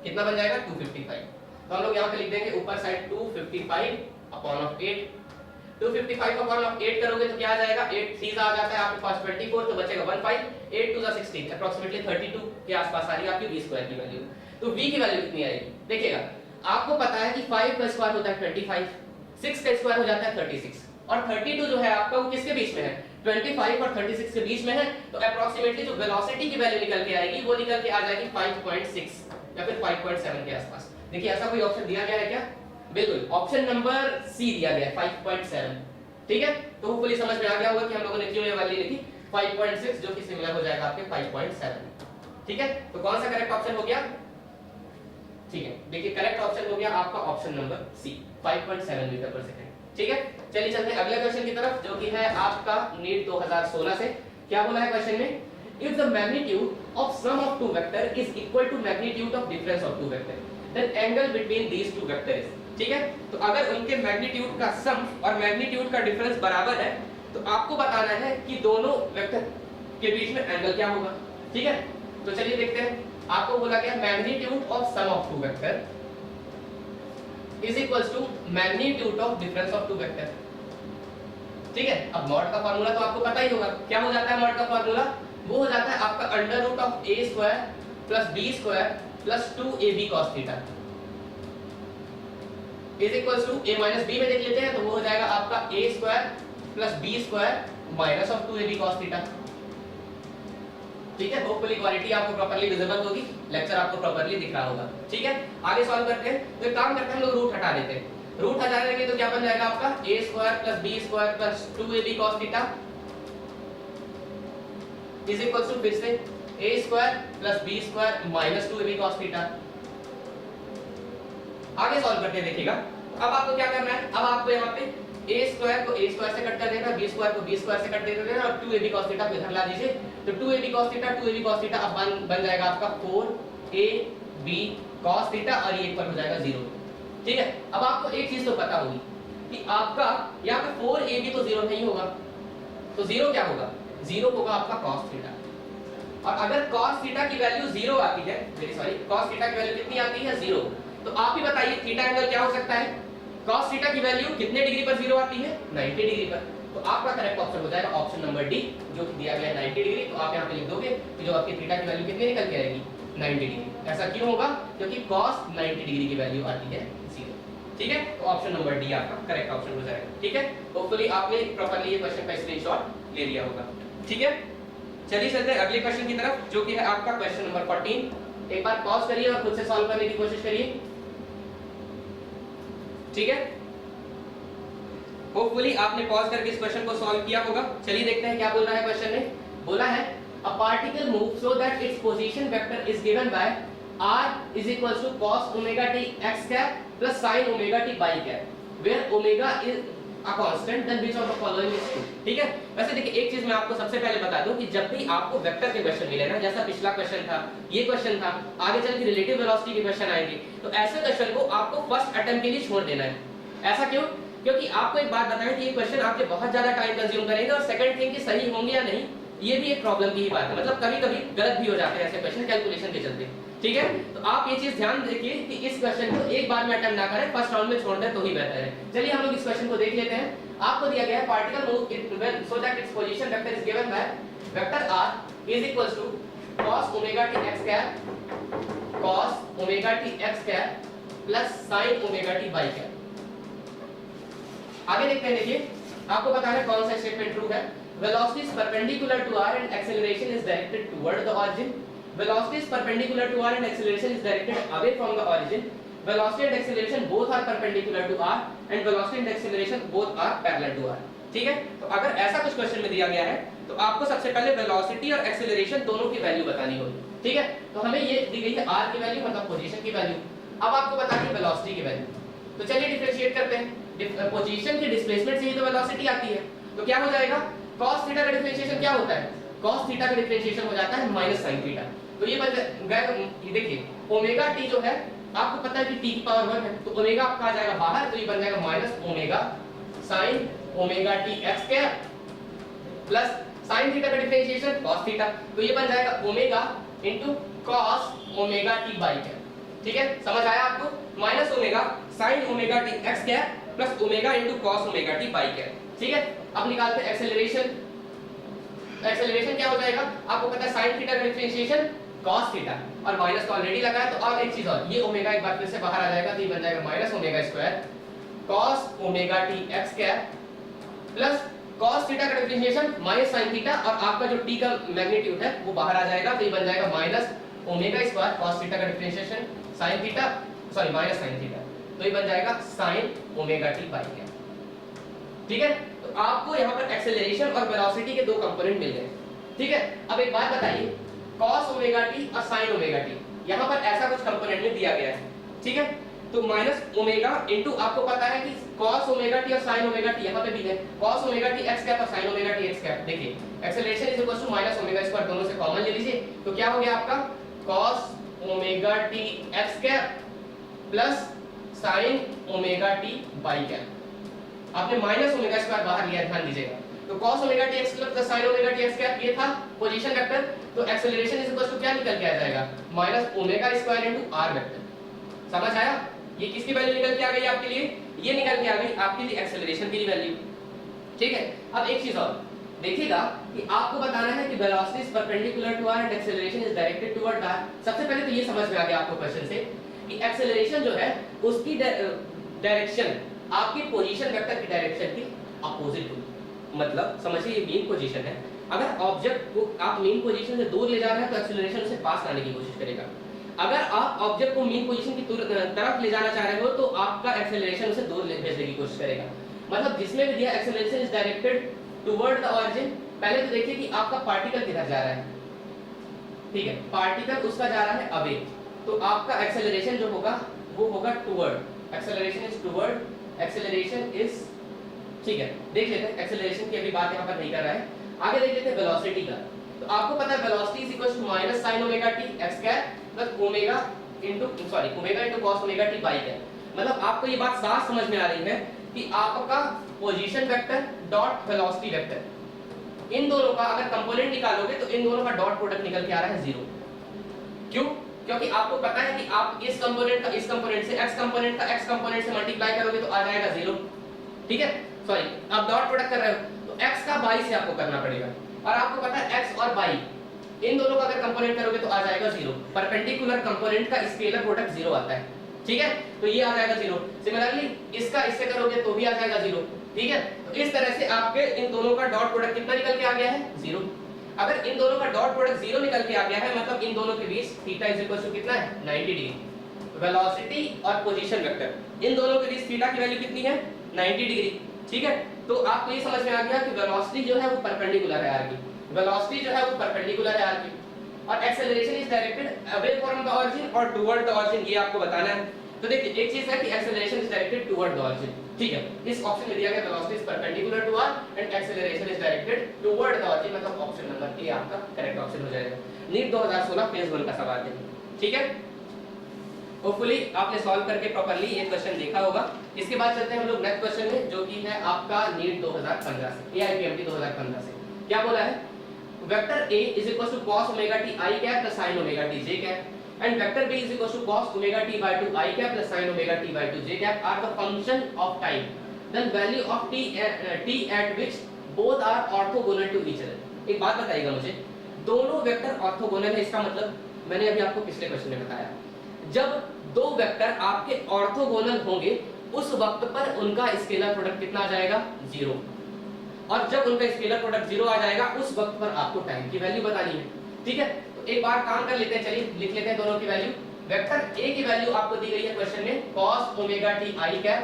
कितना बन जाएगा 255। तो हम लोग यहाँ पे लिख देंगे ऊपर side 255 upon of 8। 255 upon of 8 करोगे तो क्या आ जाएगा, 8 3 आ जाता है आपके पास 24, तो बचेगा 15, 8 2 16, अप्रोक्सीमेटली 32 के आसपास आ रही है आपकी v स्क्वायर की वैल्यू। तो v की वैल्यू कितनी आएगी, देखिएगा आपको पता है कि 5 का स्क्वायर होता है 25, 6 का स्क्वायर हो जाता है 36, और 32 जो है आपका वो किसके बीच में है, 25 और 36 के बीच में है। तो अप्रोक्सीमेटली जो वेलोसिटी की वैल्यू निकल के आएगी वो निकल के आ जाएगी 5.6 या फिर 5.7 के आसपास। देखिए ऐसा कोई ऑप्शन दिया गया है क्या, बिल्कुल ऑप्शन नंबर सी दिया गया है 5.7। ठीक है, तो होपफुली समझ में आ गया होगा कि हम लोगों ने क्यों ये वैल्यू लिखी 5.6, जो कि सिमिलर हो जाएगा आपके 5.7। ठीक है, तो कौन सा करेक्ट ऑप्शन हो गया, ठीक है, देखिए करेक्ट ऑप्शन हो गया आपका option number C 5.7 metre per second. ठीक है, चलिए चलते हैं अगले क्वेश्चन की तरफ, जो कि है आपका नीट 2016 से। क्या बोला है क्वेश्चन में, if the magnitude of sum of two vector is equal to magnitude of difference of two vector, then angle between these two vector is। ठीक है, तो अगर उनके मैग्नीट्यूड का सम और मैग्नीट्यूड का डिफरेंस बराबर है तो आपको बताना है कि दोनों वेक्टर के बीच में एंगल क्या होगा। ठीक है, तो चलिए देखते हैं। आपको बोला गया magnitude of sum of two vector is equals to magnitude of difference of two vector. ठीक है, अब मॉड का फार्मूला तो आपको पता ही होगा, क्या हो जाता है मॉड का फार्मूला, वो हो जाता है आपका under root of a square plus b square plus 2ab cos theta is equals to a minus b में देख लेते हैं, तो वो हो जाएगा आपका a square plus b square minus of 2ab cos theta. ठीक है, होपफुली क्वालिटी आपको प्रॉपर्ली विजिबल होगी, लेक्चर आपको प्रॉपर्ली दिख रहा होगा। ठीक है, आगे सॉल्व करते हैं। तो एक काम करते हैं, हम लोग रूट हटा देते हैं। रूट हटा देंगे तो क्या बन जाएगा आपका a square plus b square plus 2ab cos theta is equals to फिर से a square plus b square minus 2ab cos theta. आगे सॉल्व करते हैं, देखिएगा अब आपको क्या करना है, अब आपको यहाँ पे a स्क्वायर को a स्क्वायर से कट कर देना, b स्क्वायर को b स्क्वायर से कट दे देना और 2ab cos थीटा को इधर ला दीजिए। तो 2ab cos थीटा अब बन जाएगा आपका 4ab cos थीटा और ये पर हो जाएगा 0। ठीक है, अब आपको एक चीज तो पता होगी कि आपका यहाँ पे 4ab तो 0 नहीं होगा, तो 0 क्या होगा, 0 होगा आपका cos थीटा। और अगर cos थीटा की वैल्यू 0 आती है, वेरी सॉरी, cos थीटा की वैल्यू कितनी आती है 0, तो आप ही बताइए थीटा एंगल क्या हो सकता है, cos थीटा की वैल्यू कितने डिग्री पर 0 आती है, 90 डिग्री पर। तो आपका करेक्ट ऑप्शन हो जाएगा ऑप्शन नंबर डी, जो कि दिया गया है 90 डिग्री। तो आप यहाँ पे लिख दोगे कि जो आपकी थीटा की वैल्यू कितनी निकल के आएगी 90 डिग्री। ऐसा क्यों होगा, क्योंकि cos 90 डिग्री की वैल्यू आती है 0। ठीक है, तो ऑप्शन नंबर डी आपका करेक्ट ऑप्शन हो जाएगा। ठीक है, होपफुली आपने प्रॉपर्ली ये क्वेश्चन का स्क्रीनशॉट ले लिया होगा। ठीक है, चलिए चलते हैं अगले क्वेश्चन की तरफ, जो कि है आपका क्वेश्चन नंबर 14। एक बार पॉज करिए और खुद से सॉल्व करने की कोशिश करिए। ठीक है, होपफुली आपने पॉज करके इस क्वेश्चन को सॉल्व किया होगा। चलिए देखते हैं क्या बोल रहा है क्वेश्चन में। बोला है a particle move so that its position vector is given by r is equals to cos omega t x cap plus sin omega t by cap where omega is a constant then which of the following is true। ठीक है, वैसे देखिए एक चीज मैं आपको सबसे पहले बता दूं कि जब भी आपको वेक्टर के क्वेश्चन मिले ना, जैसा पिछला क्वेश्चन था, ये क्वेश्चन था, आगे चल के रिलेटिव वेलोसिटी के क्वेश्चन आएंगे, तो ऐसे क्वेश्चन को आपको फर्स्ट अटेम्प्ट के लिए छोड़ देना है। ऐसा क्यों? क्योंकि आपको एक बात बताएं कि ये क्वेश्चन आपके बहुत ज्यादा टाइम कंज्यूम करेंगे, और सेकंड थिंग कि सही होंगे या नहीं ये भी एक प्रॉब्लम की ही बात है, मतलब कभी-कभी गलत भी हो जाते हैं ऐसे क्वेश्चन कैलकुलेशन के चलते। ठीक है, तो आप ये चीज ध्यान रखिए कि इस क्वेश्चन को एक बार में अटेम्प्ट ना करें, फर्स्ट राउंड में छोड़ दें तो ही बेहतर है। चलिए हम लोग इस क्वेश्चन को देख लेते हैं। आपको दिया गया है particle move it so that its position vector is given by vector r is equals to cos omega t x cap cos omega t x cap plus sin omega t y cap. आगे देखते हैं, देखिए आपको बताना है कौन सा statement true है। Velocity is perpendicular to r and acceleration is directed toward the origin. Velocity is perpendicular to r and acceleration is directed away from the origin. Velocity and acceleration both are perpendicular to r and velocity and acceleration both are parallel to r। ठीक है, तो अगर ऐसा कुछ question में दिया गया है तो आपको सबसे पहले वेलोसिटी और एक्सेलरेशन दोनों की वैल्यू बतानी होगी। ठीक है, तो हमें ये दी गई है r की वैल्यू मतलब पोजीशन की वैल्यू, अब आपको बतानी है वेलोसिटी की वैल्यू। तो चलिए डिफरेंशिएट करते हैं। पोजीशन की डिस्प्लेसमेंट से ही तो वेलोसिटी आती है, तो क्या हो जाएगा, cos थीटा का डिफरेंशिएशन क्या होता है, cos थीटा का डिफरेंशिएशन हो जाता है माइनस sin थीटा। तो ये बन गया, ये देखिए ओमेगा टी जो है आपको पता है कि टी की पावर 1 है, तो ओमेगा आपका आ जाएगा बाहर, तो ये बन जाएगा minus omega sin omega t x cap plus sin theta का डिफरेंशिएशन cos थीटा, तो ये बन जाएगा omega into cos omega t by cap. ठीक है, समझ आया आपको, minus omega sin omega t x cap plus omega into cos omega t by cap. ठीक है, अब निकालते हैं एक्सेलरेशन। एक्सेलरेशन क्या हो जाएगा, आपको पता है sin थीटा का डिफरेंशिएशन cos थीटा और माइनस तो ऑलरेडी लगा है, तो और एक चीज और, ये ओमेगा एक बार फिर से बाहर आ जाएगा, तो ये बन जाएगा minus omega square cos omega t x cap plus cos theta का डिफरेंशिएशन माइनस sin थीटा और आपका जो t का मैग्नीट्यूड है वो बाहर आ जाएगा, तो ये बन जाएगा minus omega square cos theta का differentiation sin theta sorry minus sin theta, तो ये बन जाएगा sin omega t by cap. ठीक है, तो आपको यहाँ पर एक्सेलरेशन और वेलोसिटी के दो कंपोनेंट मिल गए। ठीक है, अब एक बात बताइए, cos ओमेगा t और sin ओमेगा t यहाँ पर ऐसा कुछ कंपोनेंट में दिया गया है। ठीक है, तो माइनस ओमेगा इनटू आपको पता है कि cos ओमेगा t और sin ओमेगा t यहाँ पे भी है, cos omega t x cap और sin omega t x cap. देखिए acceleration is equal to minus omega square, दोनों से कॉमन ले लीजिए, तो क्या हो गया आपका cos omega t x cap plus sin omega t by cap. आपने माइनस ओमेगा स्क्वायर बाहर लिया, ध्यान दीजिएगा, तो cos omega t x plus sin omega t x cap ये था पोजीशन वेक्टर, तो एक्सेलरेशन इज इक्वल टू क्या निकल के आ जाएगा, minus omega square into r vector. समझ आया, ये किसकी वैल्यू निकल के आ गई आपके लिए, ये निकल के आ गई आपके लिए एक्सेलरेशन की वैल्यू। ठीक है, अब एक चीज और देखिएगा कि आपको बताना है कि velocity is perpendicular to r and acceleration is directed toward r। सबसे पहले तो ये समझ में आ गया आपको क्वेश्चन से कि एक्सेलरेशन जो है उसकी डायरेक्शन आपकी पोजीशन वेक्टर की डायरेक्शन की अपोजिट होगी। मतलब समझिए ये मीन पोजीशन है, अगर ऑब्जेक्ट को आप मीन पोजीशन से दूर ले जा रहे हैं तो एक्सेलरेशन उसे पास लाने की कोशिश करेगा, अगर आप ऑब्जेक्ट को मीन पोजीशन की तरफ ले जाना चाह रहे हो तो आपका एक्सेलरेशन उसे दूर भेजने की कोशिश करेगा। मतलब जिसमें भी दिया acceleration is directed toward the origin, पहले तो देखिए कि आपका पार्टिकल किधर जा रहा है। ठीक है, पार्टिकल उसका जा रहा है अवे, तो आपका एक्सेलरेशन जो होगा वो होगा toward, acceleration is toward, acceleration is, ठीक है देख लेते हैं, एक्सेलरेशन की अभी बात यहाँ पर नहीं कर रहा है, आगे देख लेते हैं वेलोसिटी का। तो आपको पता है velocity is equal to minus sin omega t x cap plus omega into omega into cos omega t by cap. मतलब आपको ये बात साफ समझ में आ रही है कि आपका position vector dot velocity vector, इन दोनों का अगर कंपोनेंट निकालोगे तो इन दोनों का डॉट प्रोडक्ट निकल के आ रहा है 0। क्यों? क्योंकि आपको पता है कि आप इस कंपोनेंट का इस कंपोनेंट से x कंपोनेंट का x कंपोनेंट से मल्टीप्लाई करोगे तो आ जाएगा 0। ठीक है, सॉरी आप डॉट प्रोडक्ट कर रहे हो तो x का y से आपको करना पड़ेगा, और आपको पता है x और y इन दोनों का अगर कंपोनेंट करोगे तो आ जाएगा 0। परपेंडिकुलर कंपोनेंट का स्केलर प्रोडक्ट 0 आता है। ठीक है, तो ये आ जाएगा 0। सिमिलरली इसका इससे करोगे तो भी आ जाएगा 0। ठीक है, तो इस तरह से आपके इन दोनों का डॉट प्रोडक्ट कितना निकल के आ गया है 0। अगर इन दोनों का डॉट प्रोडक्ट 0 निकल के आ गया है मतलब इन दोनों के बीच थीटा इज इक्वल टू कितना है 90 डिग्री। वेलोसिटी और पोजीशन वेक्टर इन दोनों के बीच थीटा की वैल्यू कितनी है 90 डिग्री। ठीक है, तो आपको ये समझ में आ गया कि वेलोसिटी जो है वो परपेंडिकुलर है r की, वेलोसिटी जो है वो परपेंडिकुलर है r की। और acceleration is directed away from the origin और टुवर्ड द ऑरिजिन, ये आपको बताना है। तो देखिए एक चीज है कि acceleration is directed toward the origin, ठीक है, इस ऑप्शन में दिया गया velocity is perpendicular to R and acceleration is directed toward the origin, मतलब ऑप्शन नंबर ए आपका करेक्ट ऑप्शन हो जाएगा। नीट 2016 फेज 1 का सवाल है, ठीक है। होपफुली आपने सॉल्व करके प्रॉपर्ली ये क्वेश्चन देखा होगा। इसके बाद चलते हैं हम लोग नेक्स्ट क्वेश्चन में, जो कि है आपका नीट 2015 से, एआईपीएमटी 2015 से। क्या बोला है? Vector a is equal to cos omega t I cap plus sin omega t j cap and vector b is equal to cos omega t by 2 I cap plus sin omega t by 2 j cap are the function of time, then value of t at which both are orthogonal to each other। एक बात बताइएगा मुझे, दोनों vector orthogonal है, इसका मतलब मैंने अभी आपको पिछले क्वेश्चन में बताया, जब दो वेक्टर आपके ऑर्थोगोनल होंगे उस वक्त पर उनका स्केलर प्रोडक्ट कितना आ जाएगा? 0, और जब उनका स्केलर प्रोडक्ट 0 आ जाएगा उस वक्त पर आपको टाइम की वैल्यू बतानी है, ठीक है। तो एक बार काम कर लेते हैं, चलिए लिख लेते हैं दोनों की वैल्यू। वेक्टर a की वैल्यू आपको दी गई है क्वेश्चन में cos omega t I cap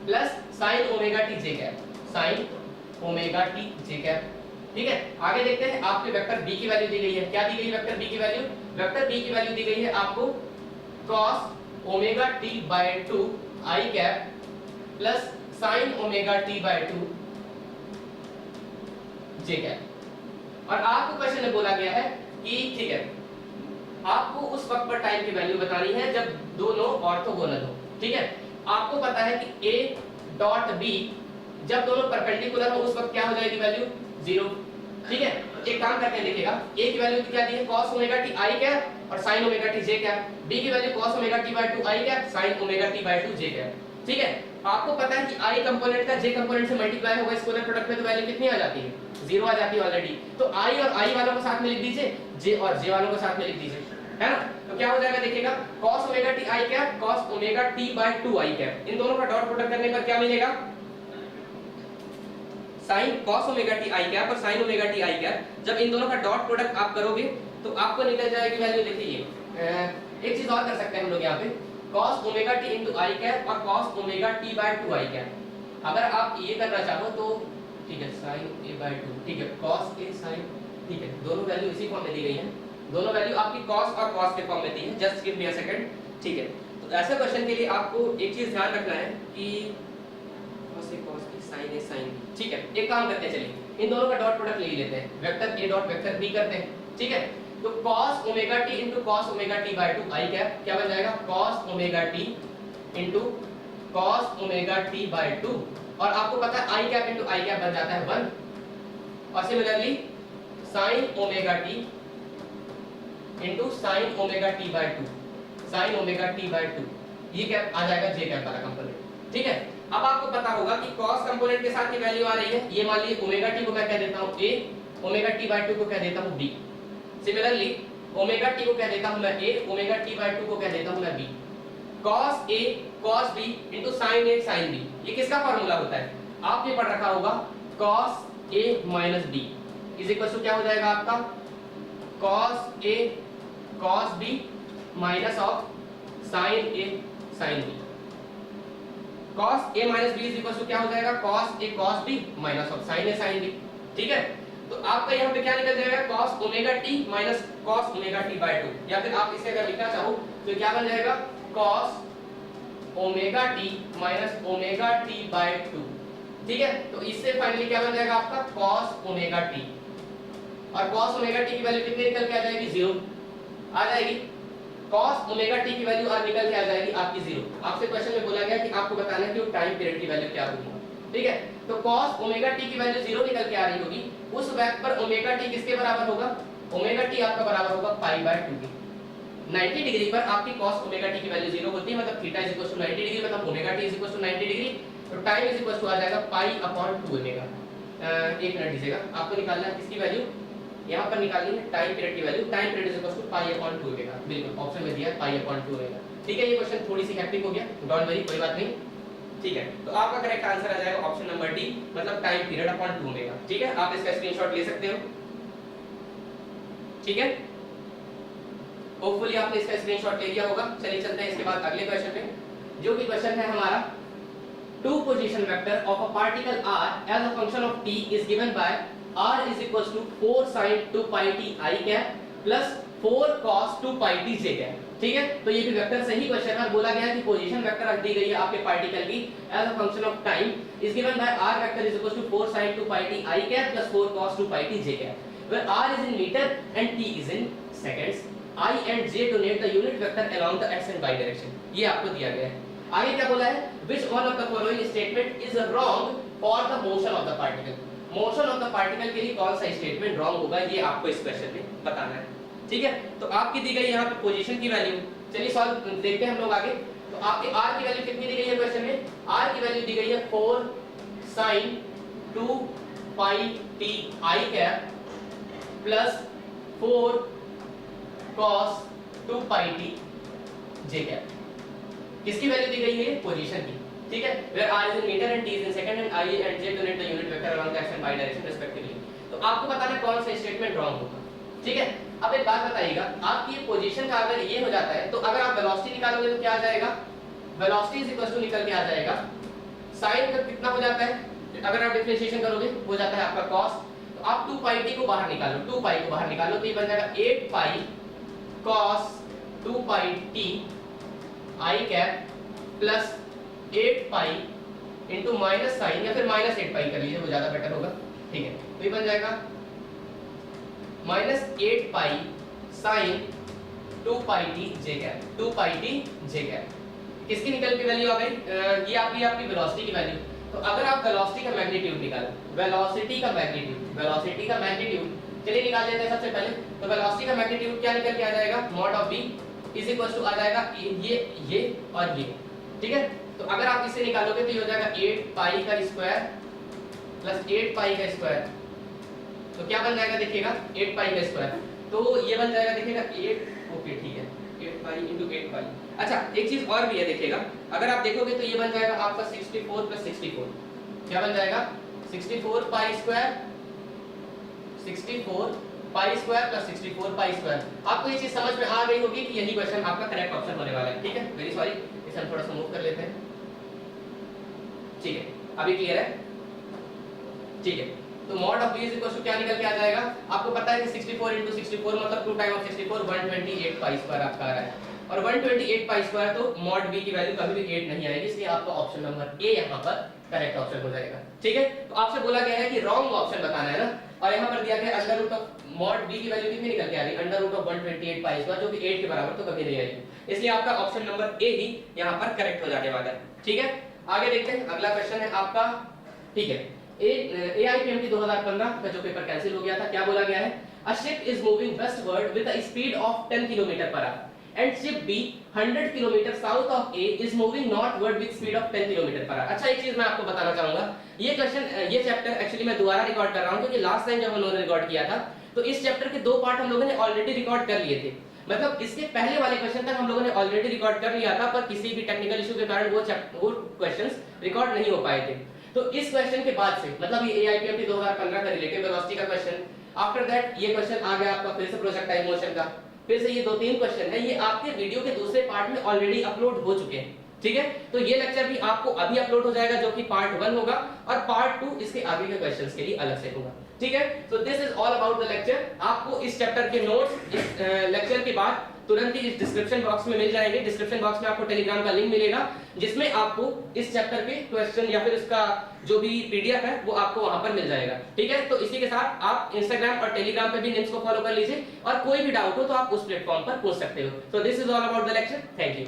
plus sin omega t j cap, sin omega t j cap, ठीक है। आगे देखते हैं, आपके वेक्टर b की वैल्यू दी गई है। क्या दी गई है वेक्टर b की वैल्यू? वेक्टर b की वैल्यू दी गई है आपको cos omega t by 2 I cap plus sin omega t by 2 j cap. और आपको क्वेश्चन में बोला गया है कि ठीक है, आपको उस वक्त पर टाइम की वैल्यू बतानी है जब दोनों ऑर्थोगोनल हो, ठीक है। आपको पता है कि a डॉट b जब दोनों परपेंडिकुलर हो उस वक्त क्या हो जाएगी वैल्यू? 0, ठीक है। एक काम करते हैं, देखिएगा a की वैल्यू क्या दी है? cos omega t I cap और sin omega t j cap. b की value cos omega t by 2 I cap sin omega t by 2 j cap, ठीक है। आपको पता है कि i कंपोनेंट का j कंपोनेंट से मल्टीप्लाई होगा स्केलर प्रोडक्ट में, तो वैल्यू कितनी आ जाती है? 0 आ जाती है ऑलरेडी। तो i और i वालों को साथ में लिख दीजिए, j और j वालों को साथ में लिख दीजिए, है ना। तो क्या हो जाएगा देखिएगा, cos omega t I cap cos omega t by 2 I cap, इन दोनों का डॉट प्रोडक्ट करने पर क्या मिलेगा? sin cos omega t I cap और sin omega t I cap. जब इन दोनों का डॉट प्रोडक्ट आप करोगे तो आपको निकल जाएगी वैल्यू, देखिए एक चीज और कर सकते हैं हम लोग यहाँ पे, cos omega t into I cap और cos omega t by 2 I cap. अगर आप ये करना चाहो तो ठीक है, sin a by 2, ठीक है, cos a sin, ठीक है, दोनों वैल्यू इसी फॉर्म में दी गई हैं, दोनों वैल्यू आपकी cos और cos के फॉर्म में दी है। Just give me a second, ठीक है। तो ऐसे क्वेश्चन के लिए आपको एक चीज ध्यान रखना है कि cos a cos b sin a sin b, ठीक है। एक काम करते हैं, चलिए इन दोनों का डॉट प्रोडक्ट ले लेते हैं, vector a dot vector b करते हैं, ठीक है। तो cos omega t into cos omega t by 2 I cap क्या बन जाएगा? cos omega t into cos omega t by 2, और आपको पता है I cap into I cap बन जाता है 1, और similarly sin omega t into sin omega t by 2, sin omega t by 2, ये कैप आ जाएगा j कैप वाला कंपोनेंट, ठीक है। अब आपको पता होगा कि cos कंपोनेंट के साथ की वैल्यू आ रही है, ये मान लीजिए ओमेगा t को मैं कह देता हूं a, ओमेगा t by 2 को कह देता हूं b। सिमिलरली ओमेगा t को कह देता हूं मैं a, ओमेगा t by 2 को कह देता हूं मैं b। cos a cos b into sin a sin b, ये किसका फार्मूला होता है? आपने पढ़ रखा होगा cos a minus b is equal to क्या हो जाएगा आपका? cos a cos b minus of sin a sin b। cos a minus b is equal to क्या हो जाएगा? cos a cos b minus of sin a sin b, ठीक है। तो आपका यहाँ पे क्या निकल जाएगा? cos omega t minus cos omega t by 2, या फिर आप इसे अगर लिखना चाहो तो क्या बन जाएगा? cos omega t minus omega t by 2, ठीक है। तो इससे फाइनली क्या बन जाएगा आपका? cos ओमेगा t, और cos ओमेगा t की वैल्यू कितनी निकल के आ जाएगी? 0 आ जाएगी। cos ओमेगा t की वैल्यू आज निकल के आ जाएगी आपकी 0। आपसे क्वेश्चन में बोला गया कि आपको बताना है कि टाइम पीरियड की वैल्यू क्या होगी, ठीक है। तो cos ओमेगा t की वैल्यू 0 निकल के आ रही होगी, उस वक्त पर ओमेगा t किसके बराबर होगा? ओमेगा t आपका बराबर होगा पाई बाय 2 के। 90 डिग्री पर आपकी cos ओमेगा t की वैल्यू 0 होती है, मतलब थीटा 90 डिग्री, मतलब ओमेगा t 90 डिग्री, तो टाइम आ जाएगा पाई अपॉन 2 ओमेगा। एक मिनट दीजिएगा, आपको निकालना है किसकी वैल्यू? यहाँ पर निकालनी है टाइम पीरियड की value. Time period pi upon 2 omega, बिल्कुल ऑप्शन में दिया है पाई अपॉन 2 ओमेगा, ठीक है। ये क्वेश्चन थोड़ी सी हैप्टिक हो गया, डोंट वरी, कोई बात नहीं, ठीक है। तो आपका करेक्ट आंसर आ जाएगा ऑप्शन नंबर डी, मतलब टाइम पीरियड अपॉन 2 ओमेगा, ठीक है। आप इसका स्क्रीनशॉट ले सकते हो, ठीक है। होपफुली आपने इसका स्क्रीनशॉट ले लिया होगा। चलिए चलते हैं इसके बाद अगले क्वेश्चन पे, जो कि क्वेश्चन है हमारा two position vector of a particle r as a function of t is given by r is equals to 4 sin 2 pi t I cap plus 4 cos 2 pi t j cap. ठीक है, तो ये भी vector सही question है। बोला गया है कि पोजीशन वेक्टर रख दी गई है आपके पार्टिकल की as a function of time is given by r vector is equal to 4 sin 2 pi t I cap plus 4 cos 2 pi t j cap where r is in meter and t is in seconds। I and j donate the unit vector along the x and y direction। ये आपको दिया गया है। आगे क्या बोला है, which one of the following statement is wrong for the motion of the particle। Motion of the particle के लिए कौन सा स्टेटमेंट रॉन्ग होगा ये आपको इस क्वेश्चन में बताना है। ठीक है, तो आपकी दी गई यहाँ पे पोजीशन की वैल्यू, चलिए सॉल्व देखते हैं हम लोग आगे। तो आपके r की वैल्यू कितनी दी गई है क्वेश्चन में, r की वैल्यू दी गई है 4 sin 2 pi t I cap plus 4 cos 2 pi t j cap. किसकी वैल्यू दी गई है, पोजीशन की। ठीक है, where r is in meter and t is in second and I and j donate the unit vector along the x and y direction respectively। तो आपको बताना है कौन सा स्टेटमेंट रॉन्ग होगा। ठीक है, अब एक बात बताइएगा, आपकी ये पोजीशन का अगर ये हो जाता है तो अगर आप वेलोसिटी निकालोगे तो क्या आ जाएगा, वेलोसिटी इज इक्वल टू निकल के आ जाएगा sin का कितना हो जाता है, अगर आप डिफरेंशिएशन करोगे हो जाता है आपका cos। तो आप 2 pi t को बाहर निकालो, 2 pi को बाहर निकालो तो ये बन जाएगा 8 pi cos 2 pi t I cap plus 8 pi into minus sine या फिर माइनस 8 pi कर लीजिए, वो ज्यादा बेटर होगा। ठीक है, तो ये बन जाएगा minus 8 pi sin 2 pi t j cap, 2 pi t j cap. किसकी निकल की वैल्यू आ गई, ये आपकी वेलोसिटी की वैल्यू। तो अगर आप वेलोसिटी का मैग्नीट्यूड निकालो, वेलोसिटी का मैग्नीट्यूड चलिए निकाल लेते हैं सबसे पहले। तो वेलोसिटी का मैग्नीट्यूड क्या निकल के आ जाएगा, mod of v is equal to आ जाएगा ये और ये। ठीक है, तो अगर आप इसे निकालोगे तो ये हो जाएगा 8 pi का स्क्वायर प्लस 8 pi का स्क्वायर। तो क्या बन जाएगा देखिएगा 8 pi का स्क्वायर, तो ये बन जाएगा देखिएगा 8, ओके ठीक है 8 pi into 8 pi। अच्छा एक चीज और भी है देखिएगा, अगर आप देखोगे तो ये बन जाएगा आपका 64 प्लस 64, क्या बन जाएगा 64 pi square, 64 pi square plus 64 pi square. आपको ये चीज समझ में आ गई होगी कि यही क्वेश्चन आपका करेक्ट ऑप्शन होने वाला है। ठीक है, वेरी सॉरी, इसे हम थोड़ा सा मूव कर लेते हैं। ठीक है, अभी क्लियर है। ठीक है, तो mod of v is equal to क्या निकल के आ जाएगा, आपको पता है कि 64 into 64 मतलब 2 टाइम ऑफ 64 128 pi स्क्वायर आपका आ रहा है, और 128 pi स्क्वायर तो मॉड v की वैल्यू कभी भी 8 नहीं आएगी, इसलिए आपका ऑप्शन नंबर ए यहाँ पर करेक्ट ऑप्शन हो जाएगा। ठीक है, तो आपसे बोला गया है कि रॉन्ग ऑप्शन बताना है ना, और यहाँ पर दिया गया under root of mod v की वैल्यू कितनी निकल के आ रही है, under root of 128 pi square जो कि 8 के बराबर तो कभी नहीं आएगी, इसलिए आपका ऑप्शन नंबर ए ही यहाँ पर करेक्ट हो जाने वाला है। ठीक है, आगे देखते हैं, अगला क्वेश्चन है आपका। ठीक है, AIPMT 2015 का जो पेपर कैंसिल हो गया था, क्या बोला गया है, a ship is moving westward with a speed of 10 kilometre per hour and ship B 100 kilometre south of A is moving northward with speed of 10 kilometre per hour. अच्छा एक चीज मैं आपको बताना चाहूंगा, ये क्वेश्चन ये चैप्टर एक्चुअली मैं दोबारा रिकॉर्ड कर रहा हूं क्योंकि लास्ट टाइम जब हम लोगों ने रिकॉर्ड किया था तो इस चैप्टर के 2 पार्ट हम लोगों ने ऑलरेडी रिकॉर्ड कर लिए थे, मतलब इसके पहले वाले क्वेश्चन तक हम लोगों ने ऑलरेडी रिकॉर्ड कर लिया था, पर किसी भी टेक्निकल इशू के कारण वो क्वेश्चंस रिकॉर्ड नहीं हो पाए थे। तो इस क्वेश्चन के बाद से मतलब ये AIPMT 2015 का रिलेटिव वेलोसिटी का क्वेश्चन, आफ्टर दैट ये क्वेश्चन आ गया आपका फिर से प्रोजेक्टाइल मोशन का, फिर से ये 2-3 क्वेश्चन है, ये आपके वीडियो के दूसरे पार्ट में ऑलरेडी अपलोड हो चुके हैं। ठीक है, तो ये लेक्चर भी आपको अभी अपलोड हो जाएगा जो कि पार्ट 1 होगा, और पार्ट 2 इसके आगे के क्वेश्चंस के लिए अलग से होगा। ठीक है, so this is all about the lecture. आपको इस चैप्टर के नोट्स इस लेक्चर के बाद तुरंत ही इस डिस्क्रिप्शन बॉक्स में मिल जाएंगे। डिस्क्रिप्शन बॉक्स में आपको टेलीग्राम का लिंक मिलेगा जिसमें आपको इस चैप्टर के क्वेश्चन या फिर इसका जो भी पीडीएफ है वो आपको वहां पर मिल जाएगा। ठीक है, तो इसी के साथ आप इंस्टाग्राम और टेलीग्राम पे भी लिंक्स को फॉलो कर लीजिए, और कोई भी डाउट हो तो आप उस प्लेटफॉर्म पर पूछ सकते हो। So this is all about the lecture, thank you.